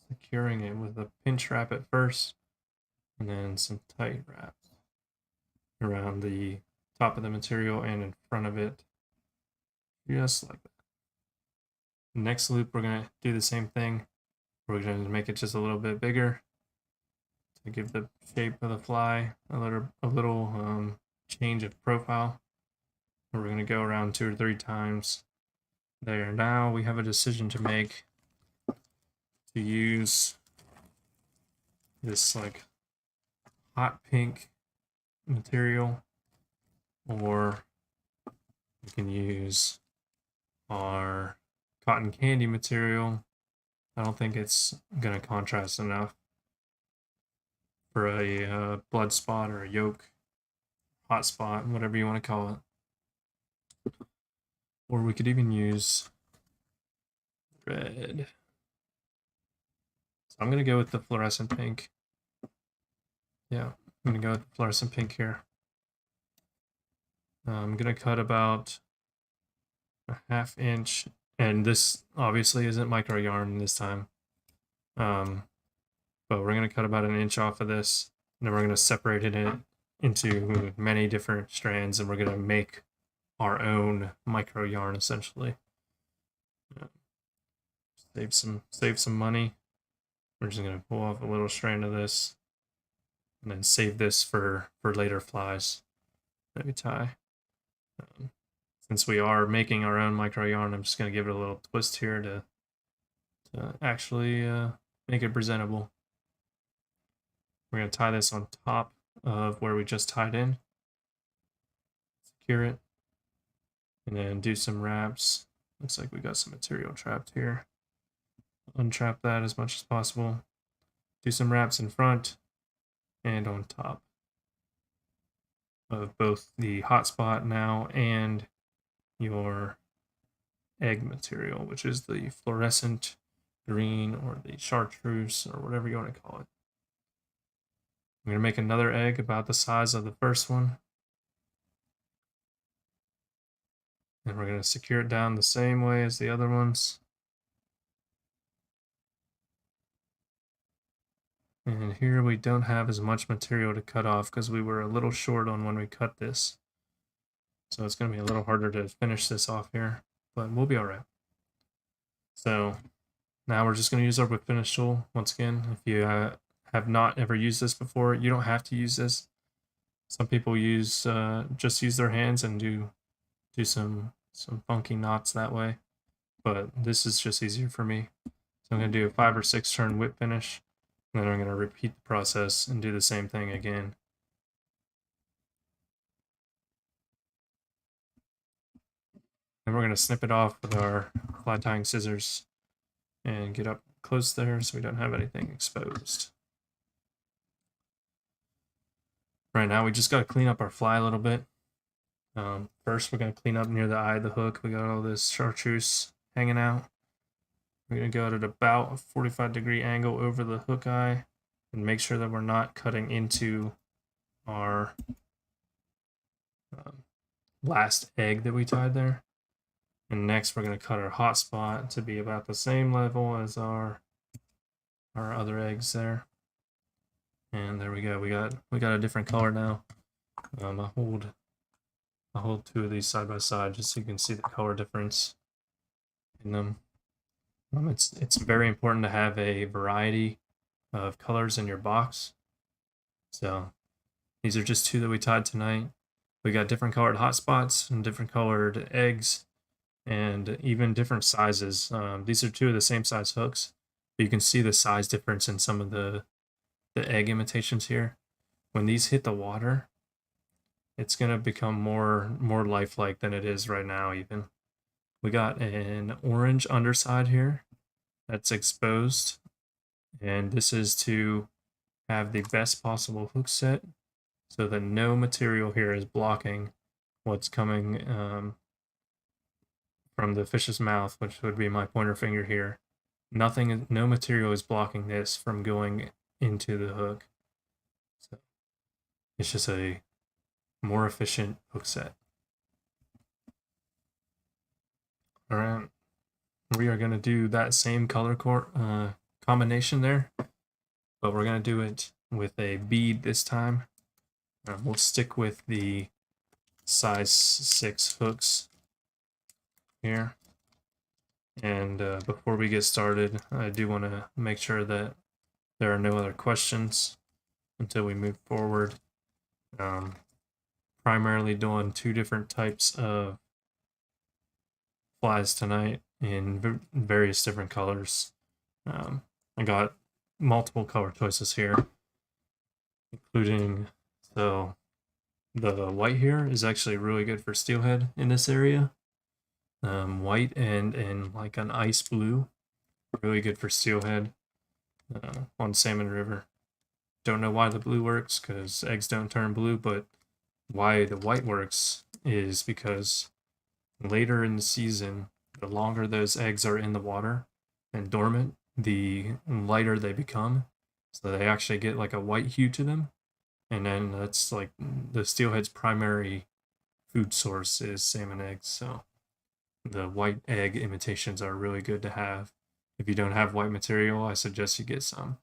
securing it with a pinch wrap at first, and then some tight wraps around the top of the material and in front of it, just like that. Next loop, we're going to do the same thing. We're going to make it just a little bit bigger to give the shape of the fly a little change of profile. We're going to go around 2 or 3 times there. Now we have a decision to make to use this like hot pink material, or we can use our cotton candy material. I don't think it's going to contrast enough for a blood spot or a yolk, hot spot, whatever you want to call it. Or we could even use red. So I'm going to go with the fluorescent pink. Yeah, I'm going to go with the fluorescent pink here. I'm going to cut about a 1/2 inch, and this obviously isn't micro yarn this time. But we're going to cut about 1 inch off of this, and then we're going to separate it into many different strands, and we're going to make our own micro yarn essentially. Save some money. We're just going to pull off a little strand of this and then save this for later flies that we tie. Since we are making our own micro yarn, I'm just going to give it a little twist here to actually make it presentable. We're going to tie this on top of where we just tied in, secure it, and then do some wraps. Looks like we got some material trapped here. Untrap that as much as possible. Do some wraps in front and on top of both the hotspot now and your egg material, which is the fluorescent green or the chartreuse or whatever you want to call it. I'm going to make another egg about the size of the first one. And we're going to secure it down the same way as the other ones. And here we don't have as much material to cut off because we were a little short on when we cut this. So it's going to be a little harder to finish this off here, but we'll be all right. So now we're just going to use our whip finish tool. Once again, if you have not ever used this before, you don't have to use this. Some people just use their hands and do some funky knots that way, but this is just easier for me. So I'm going to do a 5 or 6 turn whip finish, and then I'm going to repeat the process and do the same thing again. And we're going to snip it off with our fly tying scissors and get up close there so we don't have anything exposed. Right now we just got to clean up our fly a little bit. First we're going to clean up near the eye of the hook. We got all this chartreuse hanging out. We're going to go at about a 45-degree angle over the hook eye and make sure that we're not cutting into our last egg that we tied there. And next we're going to cut our hot spot to be about the same level as our other eggs there. And there we go. We got a different color now. I'll hold 2 of these side by side just so you can see the color difference in them. It's very important to have a variety of colors in your box. So these are just 2 that we tied tonight. We got different colored hot spots and different colored eggs, and even different sizes. These are 2 of the same size hooks, but you can see the size difference in some of the egg imitations here. When these hit the water, it's going to become more lifelike than it is right now even. We got an orange underside here that's exposed, and this is to have the best possible hook set so that no material here is blocking what's coming from the fish's mouth, which would be my pointer finger here. No material is blocking this from going into the hook. So it's just a more efficient hook set. All right, we are going to do that same color combination there, but we're going to do it with a bead this time. We'll stick with the size 6 hooks here. And before we get started, I do want to make sure that there are no other questions until we move forward. Primarily doing 2 different types of flies tonight in various different colors. I got multiple color choices here, including, so the white here is actually really good for steelhead in this area. White and like an ice blue, really good for steelhead on Salmon River. Don't know why the blue works, because eggs don't turn blue, but why the white works is because later in the season, the longer those eggs are in the water and dormant, the lighter they become. So they actually get like a white hue to them. And then that's like the steelhead's primary food source is salmon eggs. So the white egg imitations are really good to have. If you don't have white material, I suggest you get some.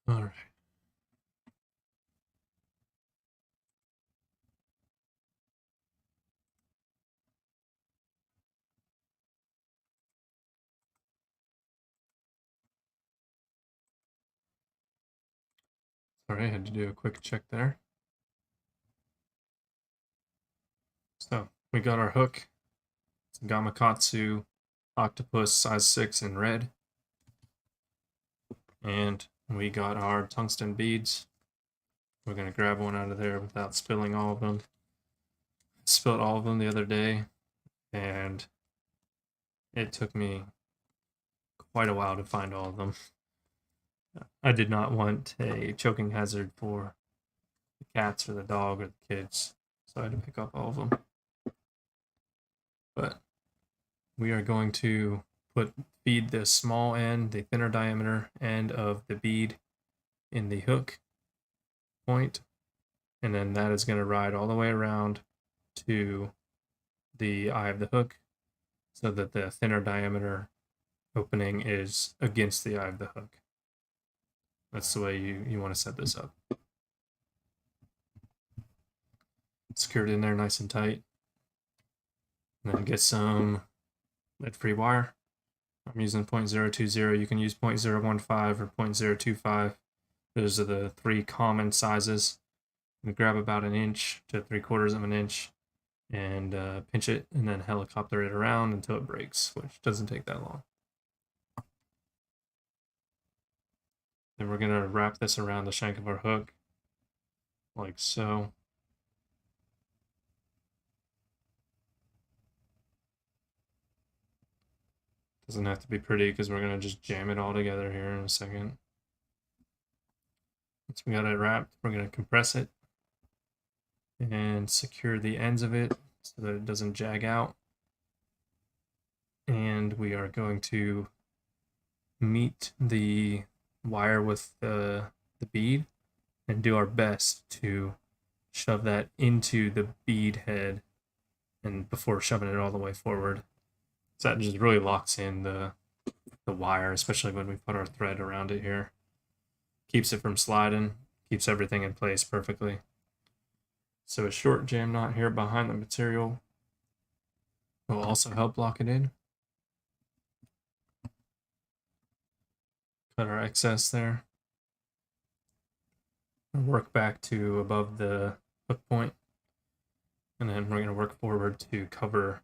All right. Sorry, I had to do a quick check there. So we got our hook. It's a Gamakatsu octopus size 6 in red. And we got our tungsten beads. We're going to grab one out of there without spilling all of them. Spilled all of them the other day, and it took me quite a while to find all of them. I did not want a choking hazard for the cats or the dog or the kids, so I had to pick up all of them. But we are going to feed the small end, the thinner diameter end of the bead in the hook point, and then that is going to ride all the way around to the eye of the hook so that the thinner diameter opening is against the eye of the hook. That's the way you want to set this up. Secure it in there nice and tight. And then get some lead-free wire. I'm using 0.020. You can use 0.015 or 0.025. Those are the 3 common sizes. You grab about 1 inch to 3/4 of an inch and pinch it, and then helicopter it around until it breaks, which doesn't take that long. Then we're going to wrap this around the shank of our hook, like so. Doesn't have to be pretty because we're going to just jam it all together here in a second. Once we got it wrapped, we're going to compress it and secure the ends of it so that it doesn't jag out. And we are going to meet the wire with the bead and do our best to shove that into the bead head and before shoving it all the way forward. So that just really locks in the wire, especially when we put our thread around it here. Keeps it from sliding, keeps everything in place perfectly. So a short jam knot here behind the material will also help lock it in. Cut our excess there. And work back to above the hook point. And then we're going to work forward to cover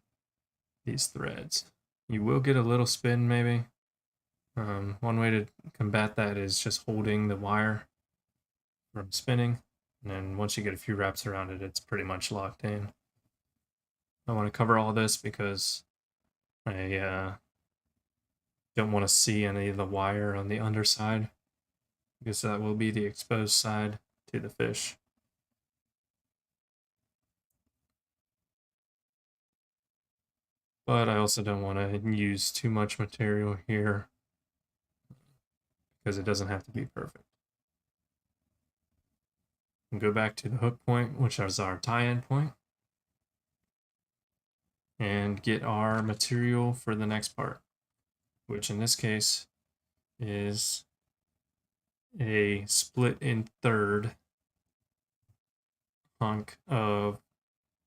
these threads. You will get a little spin maybe. One way to combat that is just holding the wire from spinning, and then once you get a few wraps around it, it's pretty much locked in. I want to cover all this because I don't want to see any of the wire on the underside, because that will be the exposed side to the fish. But I also don't want to use too much material here because it doesn't have to be perfect. And go back to the hook point, which is our tie-in point, and get our material for the next part, which in this case is a split in third hunk of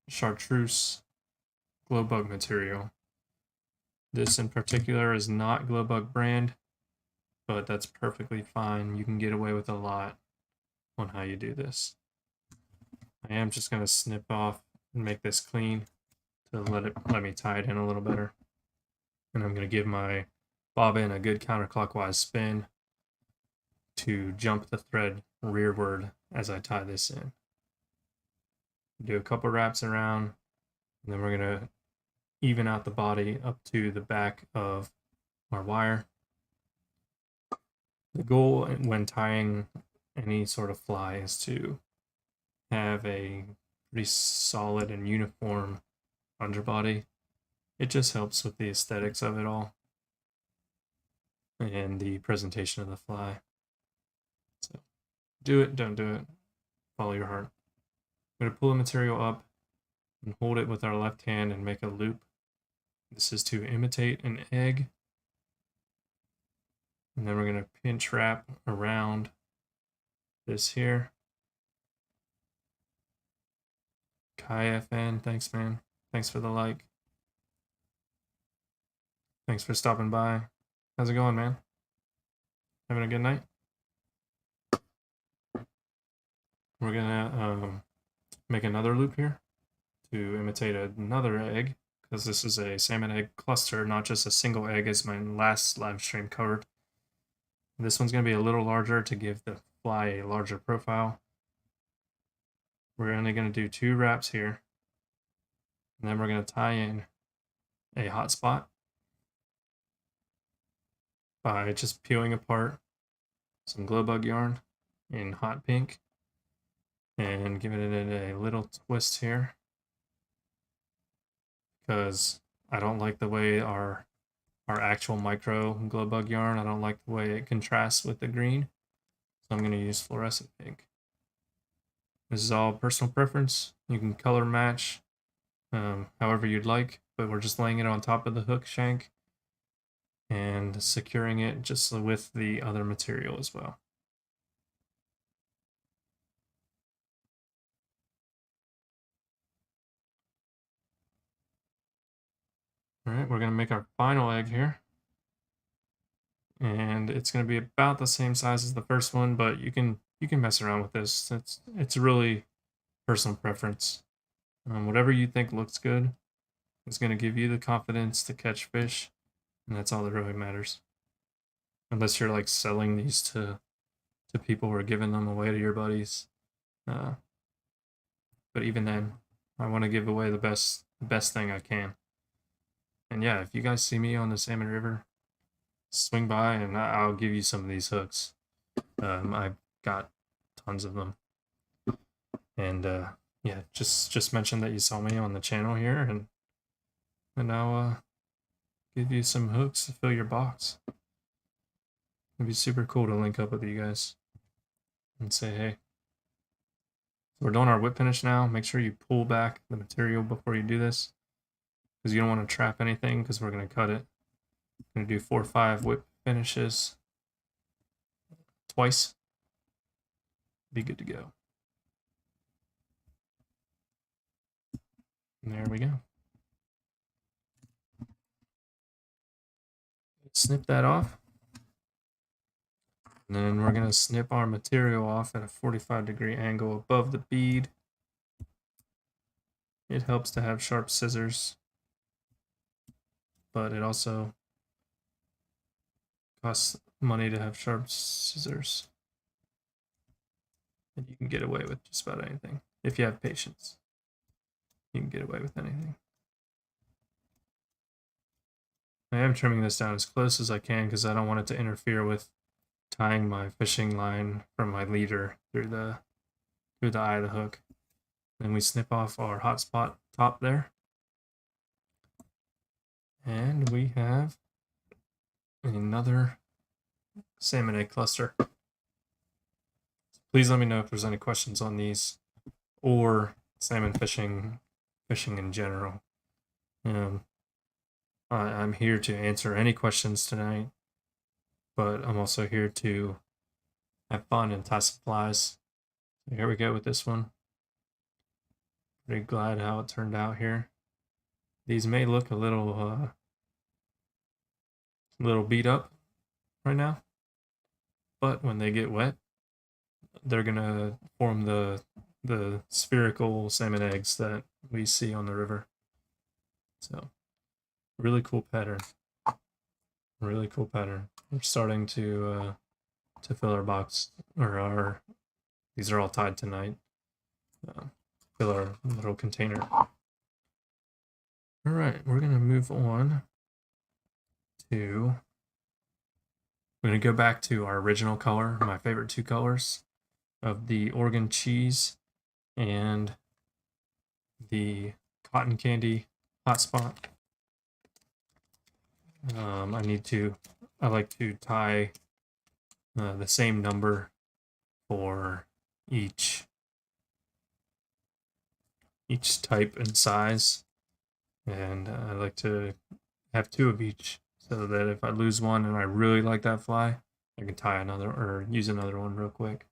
chartreuse glow bug material. This in particular is not glow bug brand, but that's perfectly fine. You can get away with a lot on how you do this. I am just going to snip off and make this clean to let me tie it in a little better. And I'm going to give my bobbin a good counterclockwise spin to jump the thread rearward as I tie this in. Do a couple wraps around, and then we're going to even out the body up to the back of our wire. The goal when tying any sort of fly is to have a pretty solid and uniform underbody. It just helps with the aesthetics of it all and the presentation of the fly. So do it, don't do it, follow your heart. I'm going to pull the material up and hold it with our left hand and make a loop. This is to imitate an egg. And then we're going to pinch wrap around this here. Kai FN, thanks man. Thanks for the like. Thanks for stopping by. How's it going, man? Having a good night? We're gonna make another loop here to imitate another egg, because this is a salmon egg cluster, not just a single egg as my last live stream covered. This one's going to be a little larger to give the fly a larger profile. We're only going to do 2 wraps here, and then we're going to tie in a hot spot by just peeling apart some glow bug yarn in hot pink and giving it a little twist here because I don't like the way our actual micro glow bug yarn, I don't like the way it contrasts with the green, so I'm going to use fluorescent pink. This is all personal preference. You can color match however you'd like, but we're just laying it on top of the hook shank and securing it just with the other material as well. All right, we're going to make our final egg here. And it's going to be about the same size as the first one, but you can mess around with this. It's really personal preference. Whatever you think looks good is going to give you the confidence to catch fish, and that's all that really matters. Unless you're like selling these to people or giving them away to your buddies. But even then, I want to give away the best thing I can. And yeah, if you guys see me on the Salmon River, swing by and I'll give you some of these hooks. I've got tons of them. And yeah, just mention that you saw me on the channel here, and I'll give you some hooks to fill your box. It'd be super cool to link up with you guys and say hey. So we're doing our whip finish now. Make sure you pull back the material before you do this, because you don't want to trap anything, because we're going to cut it. I'm going to do 4 or 5 whip finishes twice. Be good to go. And there we go. Snip that off. And then we're going to snip our material off at a 45-degree angle above the bead. It helps to have sharp scissors, but it also costs money to have sharp scissors. And you can get away with just about anything. If you have patience, you can get away with anything. I am trimming this down as close as I can because I don't want it to interfere with tying my fishing line from my leader through the eye of the hook. Then we snip off our hot spot top there. And we have another salmon egg cluster. Please let me know if there's any questions on these or salmon fishing in general. I'm here to answer any questions tonight, but I'm also here to have fun and tie supplies. So here we go with this one. Pretty glad how it turned out here. These may look a little beat up right now, but when they get wet, they're gonna form the spherical salmon eggs that we see on the river. So really cool pattern. Really cool pattern. We're starting to fill our box, or these are all tied tonight. Fill our little container. All right, we're gonna move on to. We're gonna go back to our original color, my favorite 2 colors of the Oregon cheese and the cotton candy hotspot. I like to tie the same number for each type and size, and I like to have 2 of each, so that if I lose one and I really like that fly, I can tie another or use another one real quick.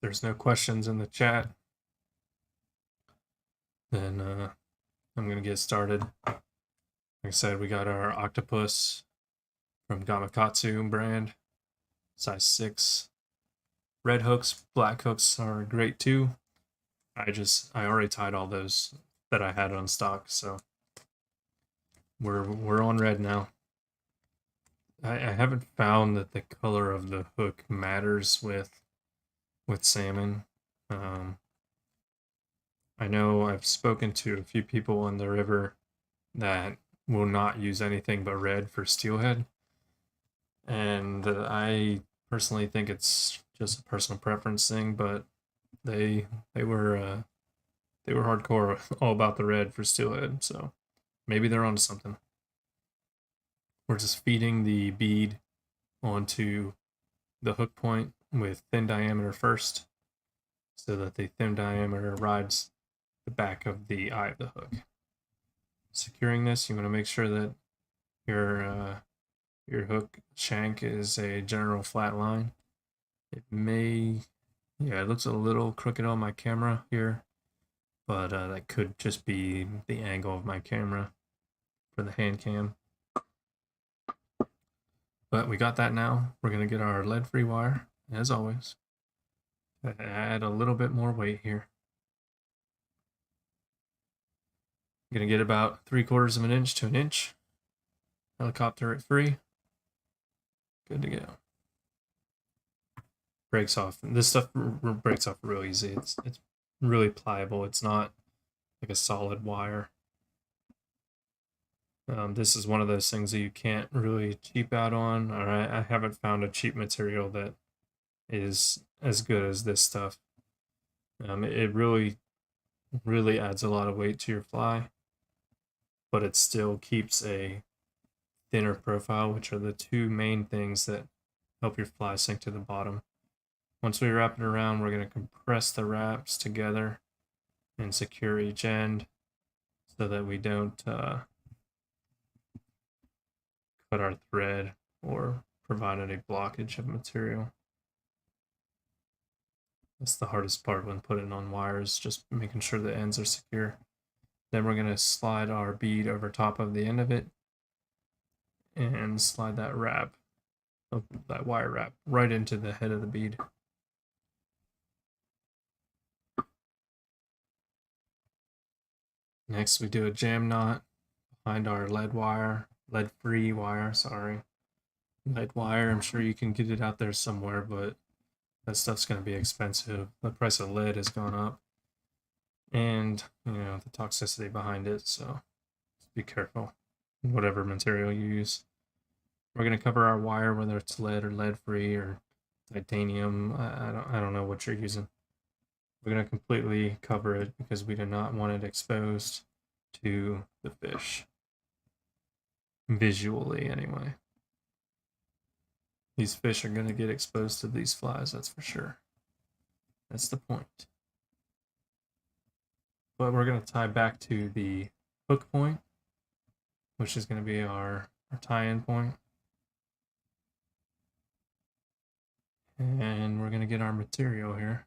There's no questions in the chat, then I'm going to get started. Like I said, we got our octopus from Gamakatsu brand, size 6. Red hooks, black hooks are great too. I already tied all those that I had on stock, so we're on red now. I haven't found that the color of the hook matters with salmon. I know I've spoken to a few people on the river that will not use anything but red for steelhead. And I personally think it's just a personal preference thing, but they they were they were hardcore all about the red for steelhead, so maybe they're onto something. We're just feeding the bead onto the hook point with thin diameter first, so that the thin diameter rides the back of the eye of the hook. Securing this, you want to make sure that your hook shank is a general flat line. It may, yeah, it looks a little crooked on my camera here, but that could just be the angle of my camera for the hand cam. But we got that now. We're going to get our lead-free wire, as always. Add a little bit more weight here. I'm going to get about 3/4 of an inch to an inch. Helicopter it free. Good to go. Breaks off. This stuff breaks off real easy. It's really pliable. It's not like a solid wire. This is one of those things that you can't really cheap out on. Or I haven't found a cheap material that is as good as this stuff. It really adds a lot of weight to your fly, but it still keeps a thinner profile, which are the two main things that help your fly sink to the bottom. Once we wrap it around, we're going to compress the wraps together and secure each end so that we don't cut our thread or provide any blockage of material. That's the hardest part when putting on wires, just making sure the ends are secure. Then we're going to slide our bead over top of the end of it and slide that wire wrap right into the head of the bead. Next, we do a jam knot behind our lead-free wire, sorry. Lead wire, I'm sure you can get it out there somewhere, but that stuff's going to be expensive. The price of lead has gone up. And, you know, the toxicity behind it, so just be careful. Whatever material you use. We're going to cover our wire, whether it's lead or lead-free or titanium. I don't know what you're using. We're going to completely cover it because we do not want it exposed to the fish. Visually, anyway. These fish are going to get exposed to these flies, that's for sure. That's the point. But we're going to tie back to the hook point, which is going to be our tie-in point. And we're going to get our material here.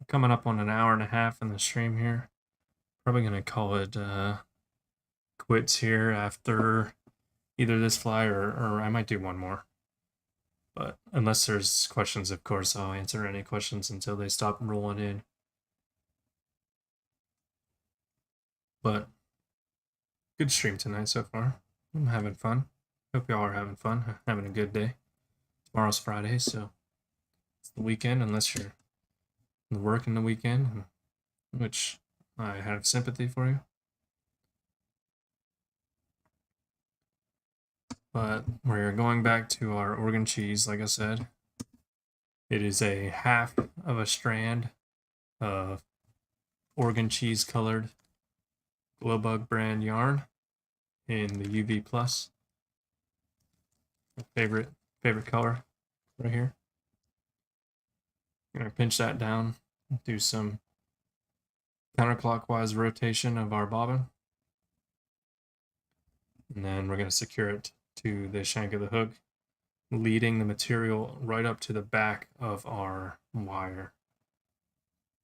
Coming up on an hour and a half in the stream here. Probably going to call it quits here after either this fly or I might do one more. But unless there's questions, of course, I'll answer any questions until they stop rolling in. But good stream tonight so far. I'm having fun. Hope y'all are having fun, having a good day. Tomorrow's Friday, so it's the weekend, unless you're working the weekend, which I have sympathy for you. But we're going back to our Oregon cheese, like I said. It is a half of a strand of Oregon cheese colored Glowbug brand yarn in the UV Plus. Favorite color right here. I'm gonna pinch that down, do some counterclockwise rotation of our bobbin, and then we're gonna secure it to the shank of the hook, leading the material right up to the back of our wire.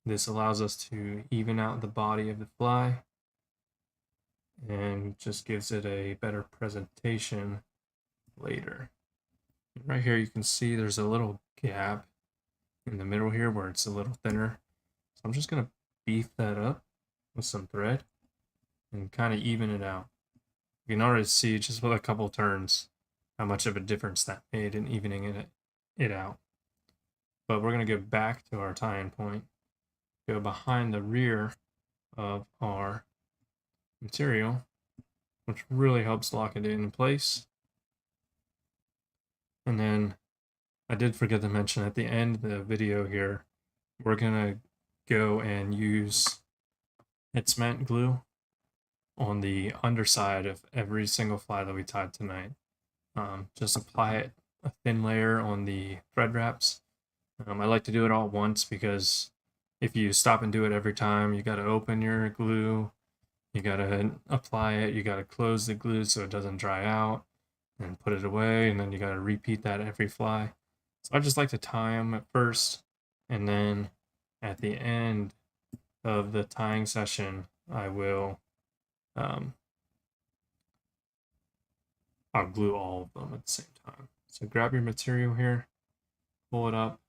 This allows us to even out the body of the fly and just gives it a better presentation later. Right here you can see there's a little gap in the middle here where it's a little thinner. So I'm just going to beef that up with some thread and kind of even it out. You can already see just with a couple turns how much of a difference that made in evening it out. But we're going to go back to our tie-in point go behind the rear of our material, which really helps lock it in place. And then I did forget to mention at the end of the video here, we're gonna go and use cement glue on the underside of every single fly that we tied tonight. Just apply it a thin layer on the thread wraps. I like to do it all at once because if you stop and do it every time, you got to open your glue, you got to apply it, you got to close the glue so it doesn't dry out, and put it away, and then you got to repeat that every fly. So I just like to tie them at first, and then at the end of the tying session, I will I'll glue all of them at the same time. So grab your material here, pull it up,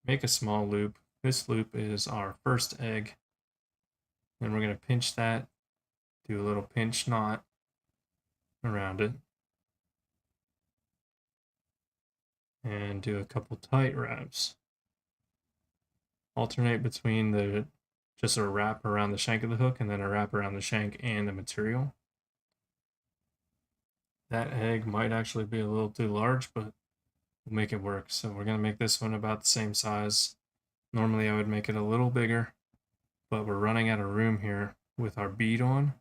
make a small loop. This loop is our first egg. Then we're going to pinch that, do a little pinch knot around it, and do a couple tight wraps. Alternate between just a wrap around the shank of the hook and then a wrap around the shank and the material. That egg might actually be a little too large, but we'll make it work. So we're going to make this one about the same size. Normally I would make it a little bigger, but we're running out of room here with our bead on.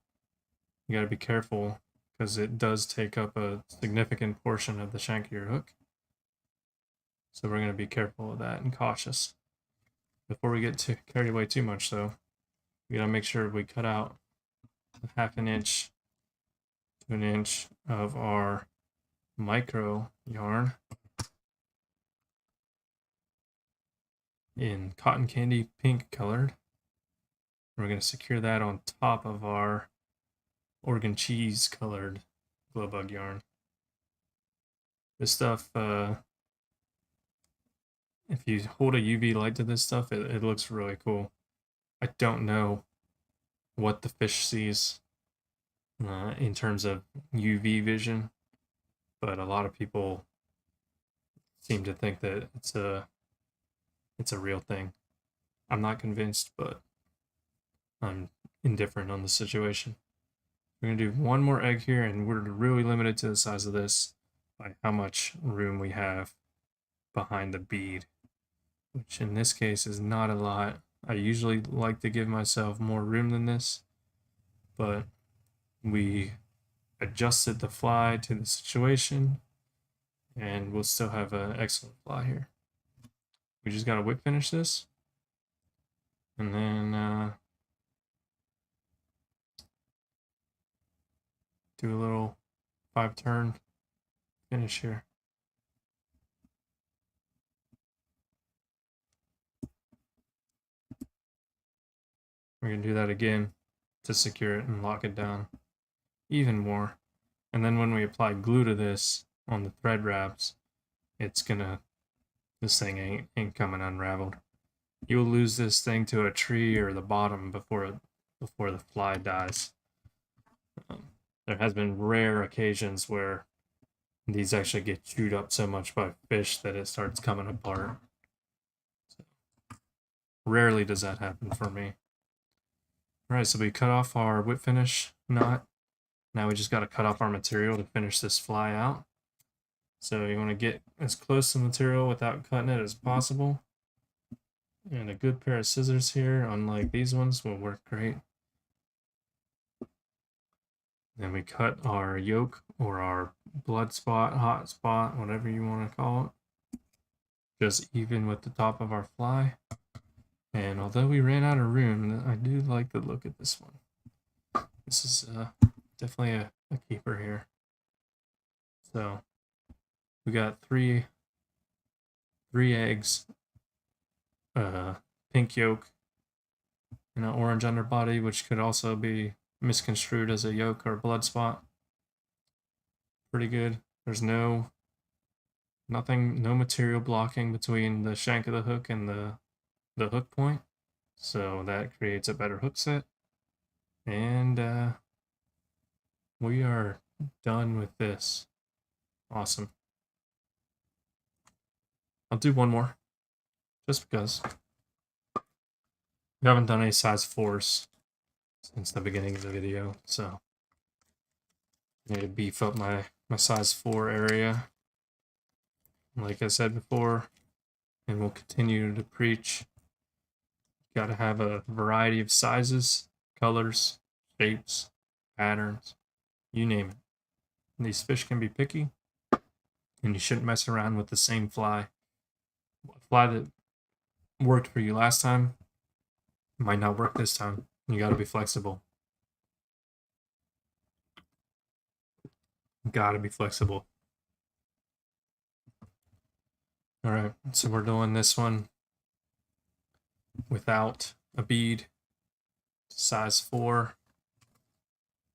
You got to be careful because it does take up a significant portion of the shank of your hook. So we're going to be careful of that and cautious. Before we get carried away too much though, we got to make sure we cut out a 1/2 inch to 1 inch of our micro yarn in cotton candy pink colored. We're going to secure that on top of our Oregon cheese colored glow bug yarn. This stuff, if you hold a UV light to this stuff, it looks really cool. I don't know what the fish sees in terms of UV vision, but a lot of people seem to think that it's a real thing. I'm not convinced, but I'm indifferent on the situation. We're going to do one more egg here, and we're really limited to the size of this by how much room we have behind the bead, which in this case is not a lot. I usually like to give myself more room than this, but we adjusted the fly to the situation, and we'll still have an excellent fly here. We just got to whip finish this, and then do a little 5-turn finish here. We're going to do that again to secure it and lock it down even more. And then when we apply glue to this on the thread wraps, this thing ain't coming unraveled. You'll lose this thing to a tree or the bottom before the fly dies. There has been rare occasions where these actually get chewed up so much by fish that it starts coming apart. So, rarely does that happen for me. Alright, so we cut off our whip finish knot. Now we just got to cut off our material to finish this fly out. So you want to get as close to the material without cutting it as possible. And a good pair of scissors here, unlike these ones, will work great. Then we cut our yolk or our blood spot, hot spot, whatever you want to call it, just even with the top of our fly. And although we ran out of room, I do like the look of this one. This is definitely a keeper here. So we got three eggs, pink yolk, and an orange underbody, which could also be misconstrued as a yolk or a blood spot. Pretty good. There's no material blocking between the shank of the hook and the hook point, so that creates a better hook set. And we are done with this. Awesome. I'll do one more, just because. We haven't done any size 4s since the beginning of the video, so I need to beef up my size 4 area. Like I said before, and we'll continue to preach, you gotta have a variety of sizes, colors, shapes, patterns, you name it. And these fish can be picky, and you shouldn't mess around with the same fly. A fly that worked for you last time might not work this time. You gotta be flexible. Gotta be flexible. Alright, so we're doing this one without a bead, size 4,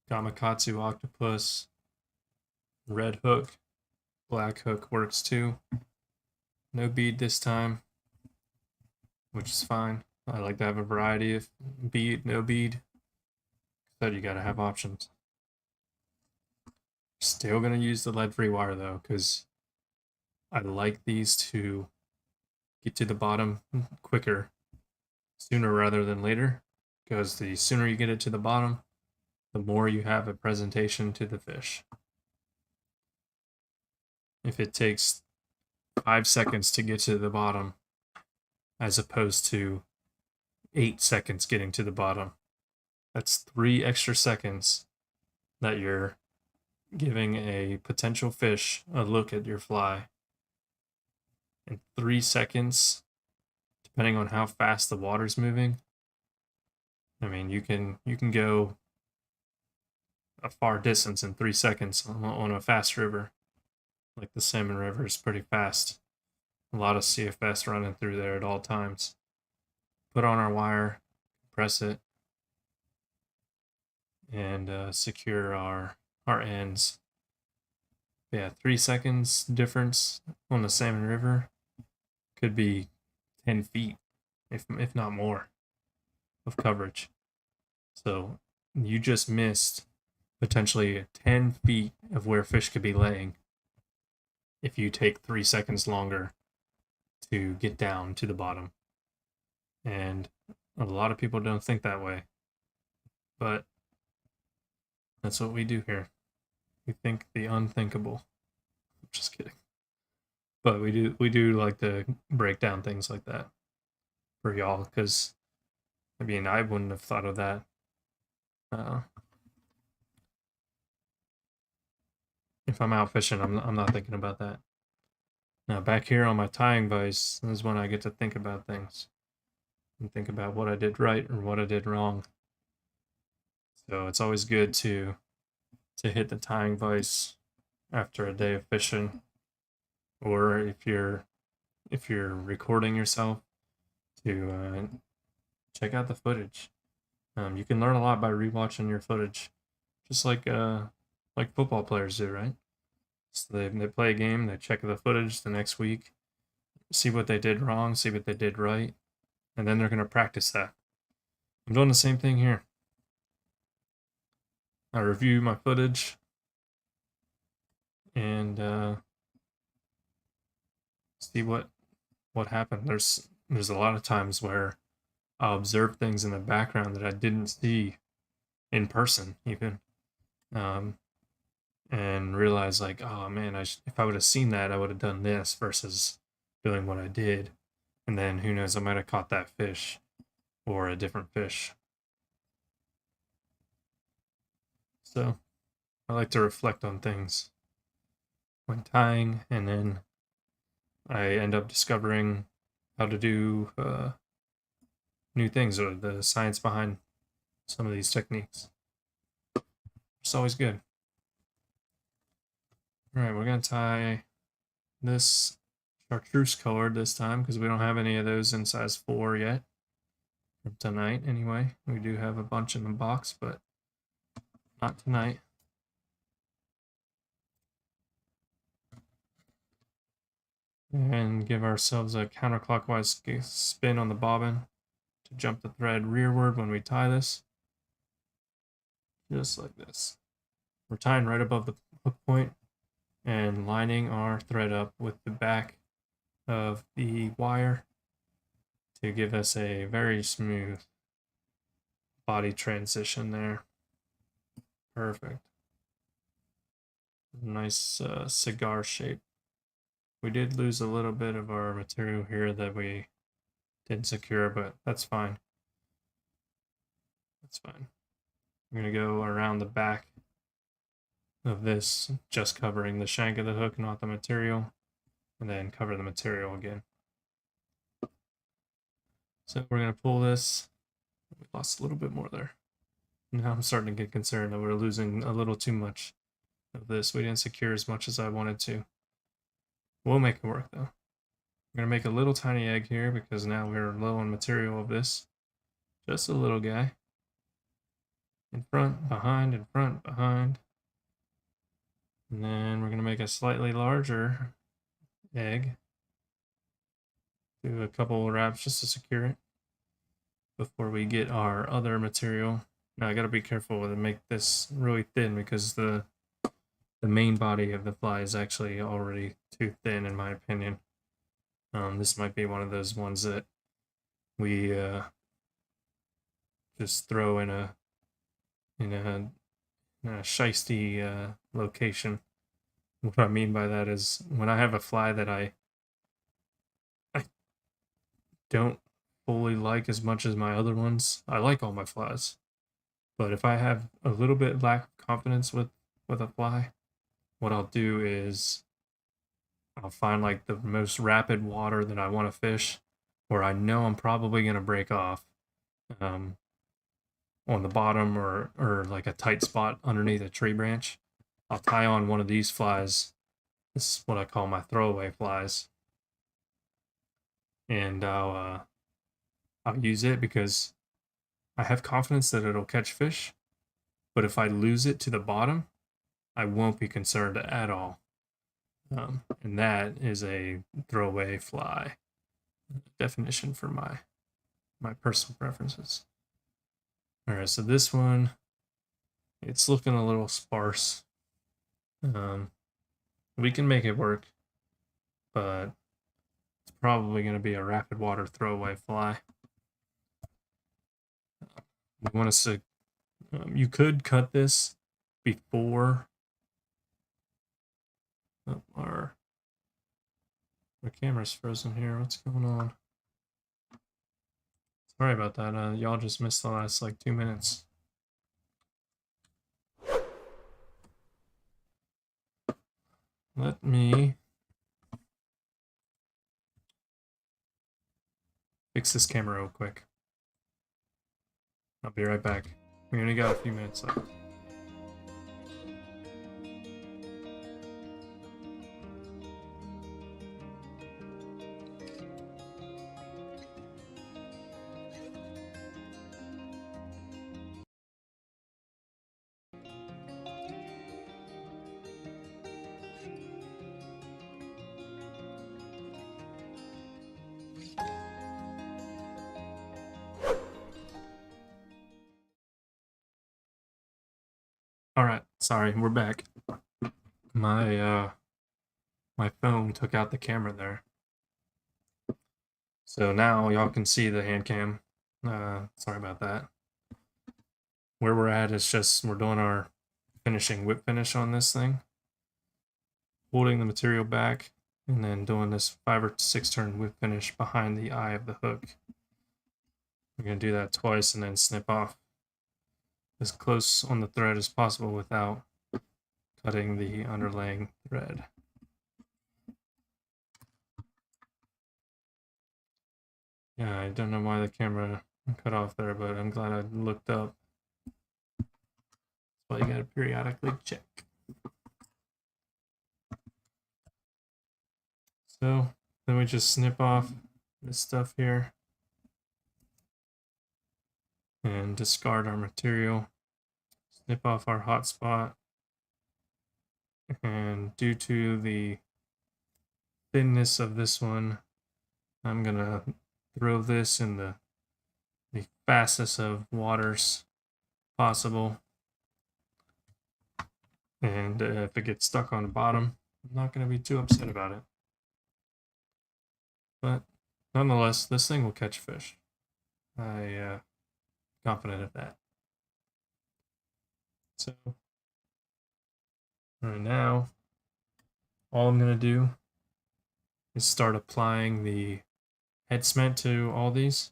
Gamakatsu octopus, red hook, black hook works too. No bead this time, which is fine. I like to have a variety of bead, no bead, but you gotta have options. Still gonna use the lead-free wire though, because I like these to get to the bottom quicker, sooner rather than later, because the sooner you get it to the bottom, the more you have a presentation to the fish. If it takes 5 seconds to get to the bottom, as opposed to 8 seconds getting to the bottom, that's 3 extra seconds that you're giving a potential fish a look at your fly. In 3 seconds, depending on how fast the water's moving, I mean, you can go a far distance in 3 seconds on a fast river. Like the Salmon River is pretty fast. A lot of CFS running through there at all times. Put on our wire, press it, and secure our ends. Yeah, 3 seconds difference on the Salmon River could be 10 feet, if not more, of coverage. So you just missed potentially 10 feet of where fish could be laying if you take 3 seconds longer to get down to the bottom. And a lot of people don't think that way, but that's what we do here. We think the unthinkable. I'm just kidding. But we do like to break down things like that for y'all, because I mean, I wouldn't have thought of that. If I'm out fishing, I'm not thinking about that. Now back here on my tying vise, this is when I get to think about things and think about what I did right or what I did wrong. So it's always good to hit the tying vise after a day of fishing, or if you're recording yourself, to check out the footage. You can learn a lot by rewatching your footage, just like football players do, right? So they play a game, they check the footage the next week, see what they did wrong, see what they did right, and then they're going to practice that. I'm doing the same thing here. I review my footage and see what happened. There's a lot of times where I'll observe things in the background that I didn't see in person, even, and realize like, oh man, if I would have seen that, I would have done this versus doing what I did. And then who knows, I might have caught that fish or a different fish. So I like to reflect on things when tying, and then I end up discovering how to do new things, or the science behind some of these techniques. It's always good. All right, we're going to tie this chartreuse colored this time because we don't have any of those in size 4 yet. From tonight, anyway. We do have a bunch in the box, but not tonight. And give ourselves a counterclockwise spin on the bobbin to jump the thread rearward when we tie this. Just like this. We're tying right above the hook point and lining our thread up with the back of the wire to give us a very smooth body transition there. Perfect. Nice cigar shape. We did lose a little bit of our material here that we didn't secure, but that's fine. That's fine. I'm going to go around the back of this, just covering the shank of the hook, not the material, and then cover the material again. So we're going to pull this. We lost a little bit more there. Now I'm starting to get concerned that we're losing a little too much of this. We didn't secure as much as I wanted to. We'll make it work though. I'm going to make a little tiny egg here because now we're low on material of this. Just a little guy. In front, behind, in front, behind. And then we're going to make a slightly larger egg. Do a couple wraps just to secure it before we get our other material. Now I got to be careful with it, make this really thin because the main body of the fly is actually already too thin in my opinion. This might be one of those ones that we just throw in a shiesty location. What I mean by that is when I have a fly that I don't fully like as much as my other ones. I like all my flies, but if I have a little bit lack of confidence with a fly, what I'll do is I'll find like the most rapid water that I want to fish, where I know I'm probably going to break off on the bottom or like a tight spot underneath a tree branch. I'll tie on one of these flies. This is what I call my throwaway flies. And I'll use it because I have confidence that it'll catch fish, but if I lose it to the bottom, I won't be concerned at all. And that is a throwaway fly definition for my personal preferences. All right, so this one, it's looking a little sparse. We can make it work, but it's probably going to be a rapid water throwaway fly. We want to you could cut this before our camera's frozen here. What's going on? Sorry about that. Y'all just missed the last like 2 minutes. Let me fix this camera real quick. I'll be right back. We only got a few minutes left. All right, sorry, we're back. My phone took out the camera there. So now y'all can see the hand cam. Sorry about that. Where we're at is just we're doing our finishing whip finish on this thing. Holding the material back and then doing this 5 or 6 turn whip finish behind the eye of the hook. We're going to do that twice and then snip off as close on the thread as possible without cutting the underlaying thread. Yeah, I don't know why the camera cut off there, but I'm glad I looked up. That's why you gotta periodically check. So then we just snip off this stuff here and discard our material. Snip off our hot spot. And due to the thinness of this one, I'm gonna throw this in the fastest of waters possible. And if it gets stuck on the bottom, I'm not going to be too upset about it. But nonetheless, this thing will catch fish. I confident of that. So right now, all I'm going to do is start applying the head cement to all these.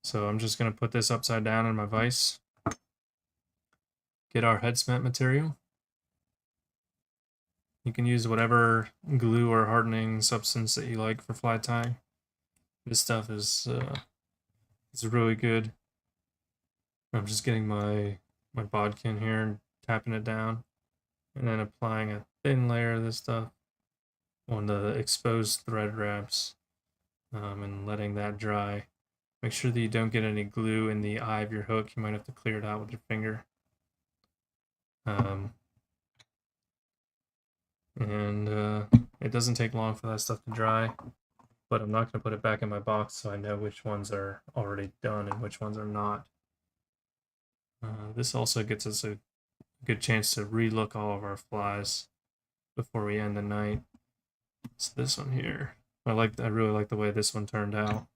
So I'm just going to put this upside down in my vise, get our head cement material. You can use whatever glue or hardening substance that you like for fly tying. This stuff is really good. I'm just getting my bodkin here and tapping it down, and then applying a thin layer of this stuff on the exposed thread wraps, and letting that dry. Make sure that you don't get any glue in the eye of your hook. You might have to clear it out with your finger. It doesn't take long for that stuff to dry, but I'm not going to put it back in my box so I know which ones are already done and which ones are not. This also gets us a good chance to re-look all of our flies before we end the night. So this one here, I really like the way this one turned out.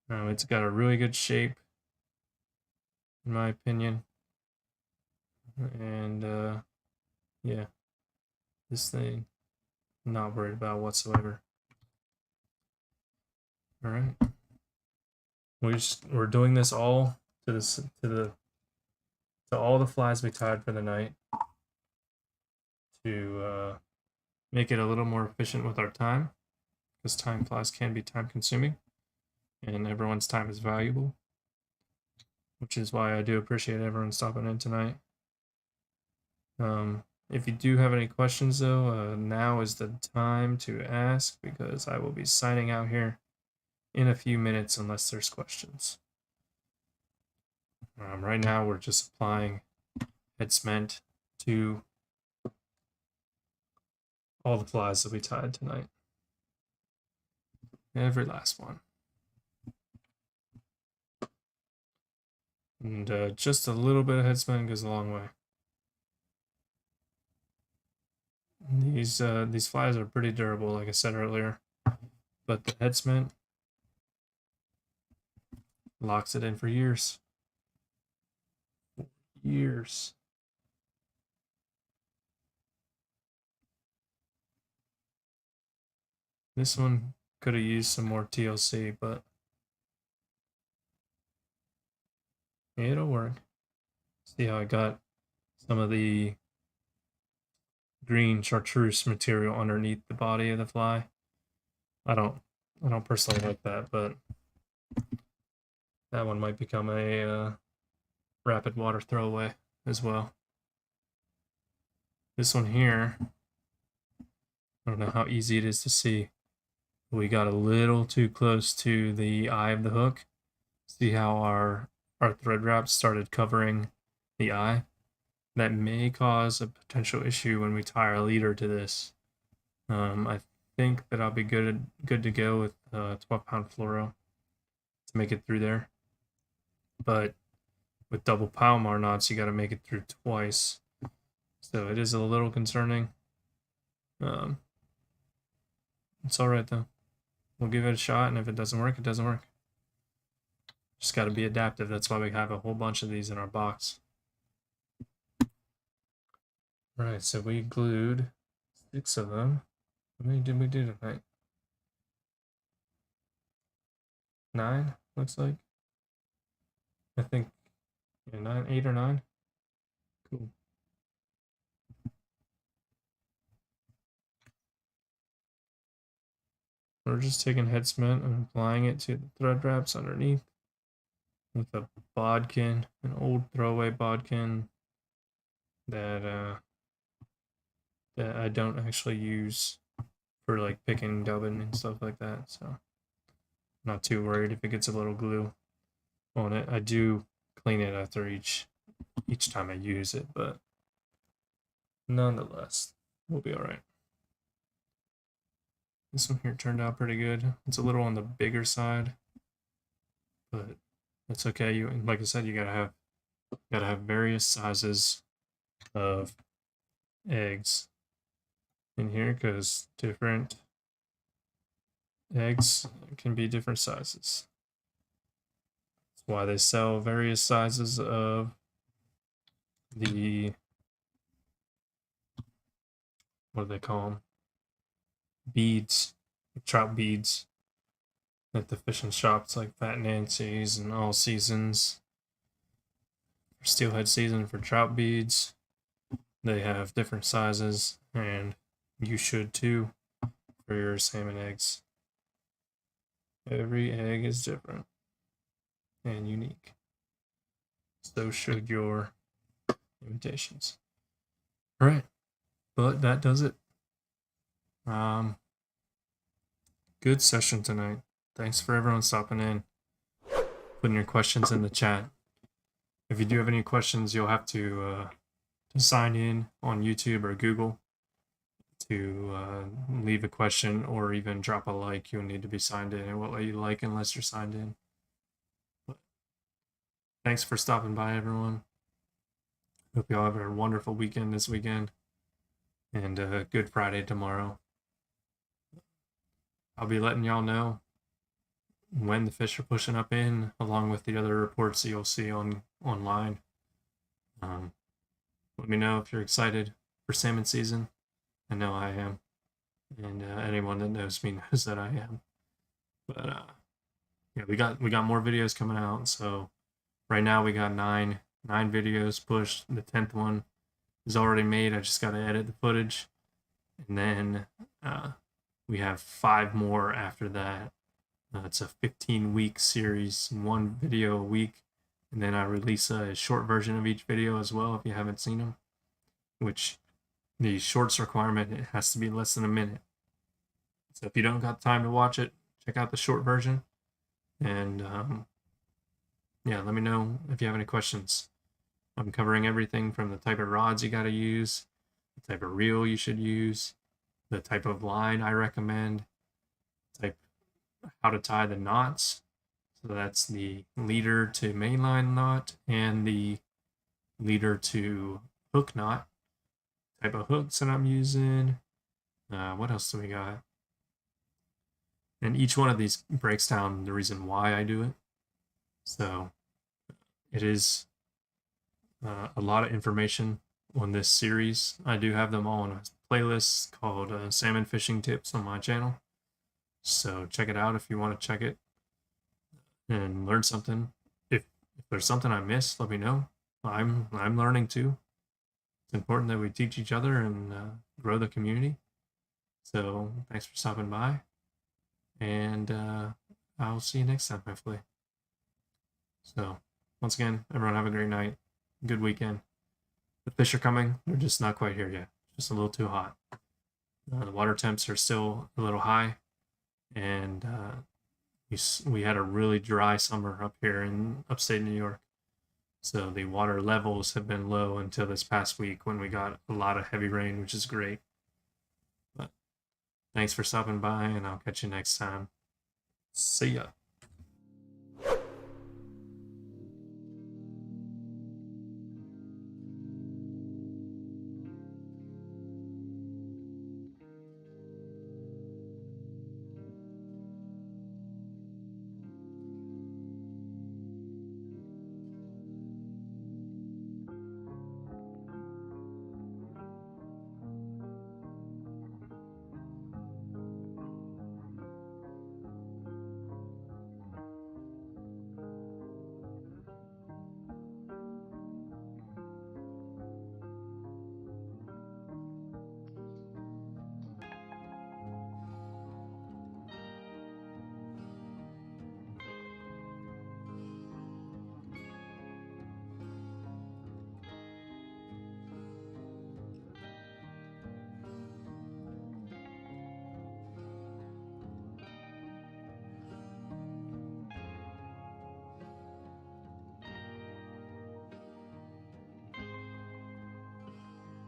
It's got a really good shape, in my opinion. And yeah, this thing, I'm not worried about whatsoever. All right, we're doing this all to all the flies we tied for the night to make it a little more efficient with our time, because time flies can be time consuming, and everyone's time is valuable, which is why I do appreciate everyone stopping in tonight. If you do have any questions, though, now is the time to ask, because I will be signing out here in a few minutes unless there's questions. Right now, we're just applying head cement to all the flies that we tied tonight. Every last one. And just a little bit of head cement goes a long way. These flies are pretty durable, like I said earlier, but the head cement locks it in for years. Years. This one could have used some more TLC, but it'll work. See how I got some of the green chartreuse material underneath the body of the fly. I don't personally like that, but that one might become a rapid water throwaway as well. This one here, I don't know how easy it is to see. We got a little too close to the eye of the hook. See how our thread wraps started covering the eye? That may cause a potential issue when we tie our leader to this. I think that I'll be good to go with 12-pound fluoro to make it through there. But with double Palomar knots, you got to make it through twice. So it is a little concerning. It's all right, though. We'll give it a shot, and if it doesn't work, it doesn't work. Just got to be adaptive. That's why we have a whole bunch of these in our box. All right, so we glued 6 of them. How many did we do tonight? 9, looks like. I think, yeah, 8 or 9. Cool. We're just taking head cement and applying it to the thread wraps underneath with a bodkin, an old throwaway bodkin that I don't actually use for like picking, dubbing, and stuff like that. So I'm not too worried if it gets a little glue on it. I do clean it after each time I use it, but nonetheless, we'll be all right. This one here turned out pretty good. It's a little on the bigger side, but that's okay. Like I said, you gotta have various sizes of eggs in here, because different eggs can be different sizes. That's why they sell various sizes of the, what do they call them? Beads, trout beads, at the fishing shops like Fat Nancy's and All Seasons. Steelhead season for trout beads. They have different sizes, and you should too for your salmon eggs. Every egg is different and unique. So should your imitations. All right, but that does it. Good session tonight. Thanks for everyone stopping in, putting your questions in the chat. If you do have any questions, you'll have to sign in on YouTube or Google to leave a question, or even drop a like. You'll need to be signed in. It won't let you like unless you're signed in. But thanks for stopping by, everyone. Hope you all have a wonderful weekend this weekend, and a good Friday tomorrow. I'll be letting y'all know when the fish are pushing up in, along with the other reports that you'll see online. Let me know if you're excited for salmon season. I know I am, and anyone that knows me knows that I am. But yeah, we got more videos coming out. So right now we got nine videos pushed. The 10th one is already made. I just got to edit the footage, and then we have 5 more after that. It's a 15-week series, 1 video a week, and then I release a short version of each video as well if you haven't seen them, which the shorts requirement, it has to be less than a minute. So if you don't got time to watch it, check out the short version. And yeah, let me know if you have any questions. I'm covering everything from the type of rods you got to use, the type of reel you should use, the type of line I recommend, how to tie the knots. So that's the leader to mainline knot and the leader to hook knot. Type of hooks that I'm using. What else do we got? And each one of these breaks down the reason why I do it. So it is a lot of information on this series. I do have them all in a playlist called Salmon Fishing Tips on my channel. So check it out if you want to check it and learn something. If there's something I missed, let me know. I'm learning too. It's important that we teach each other and grow the community. So thanks for stopping by, and I'll see you next time, hopefully. So once again, everyone have a great night, good weekend. The fish are coming. They're just not quite here yet. Just a little too hot. The water temps are still a little high, and we had a really dry summer up here in upstate New York. So the water levels have been low until this past week when we got a lot of heavy rain, which is great. But thanks for stopping by, and I'll catch you next time. See ya.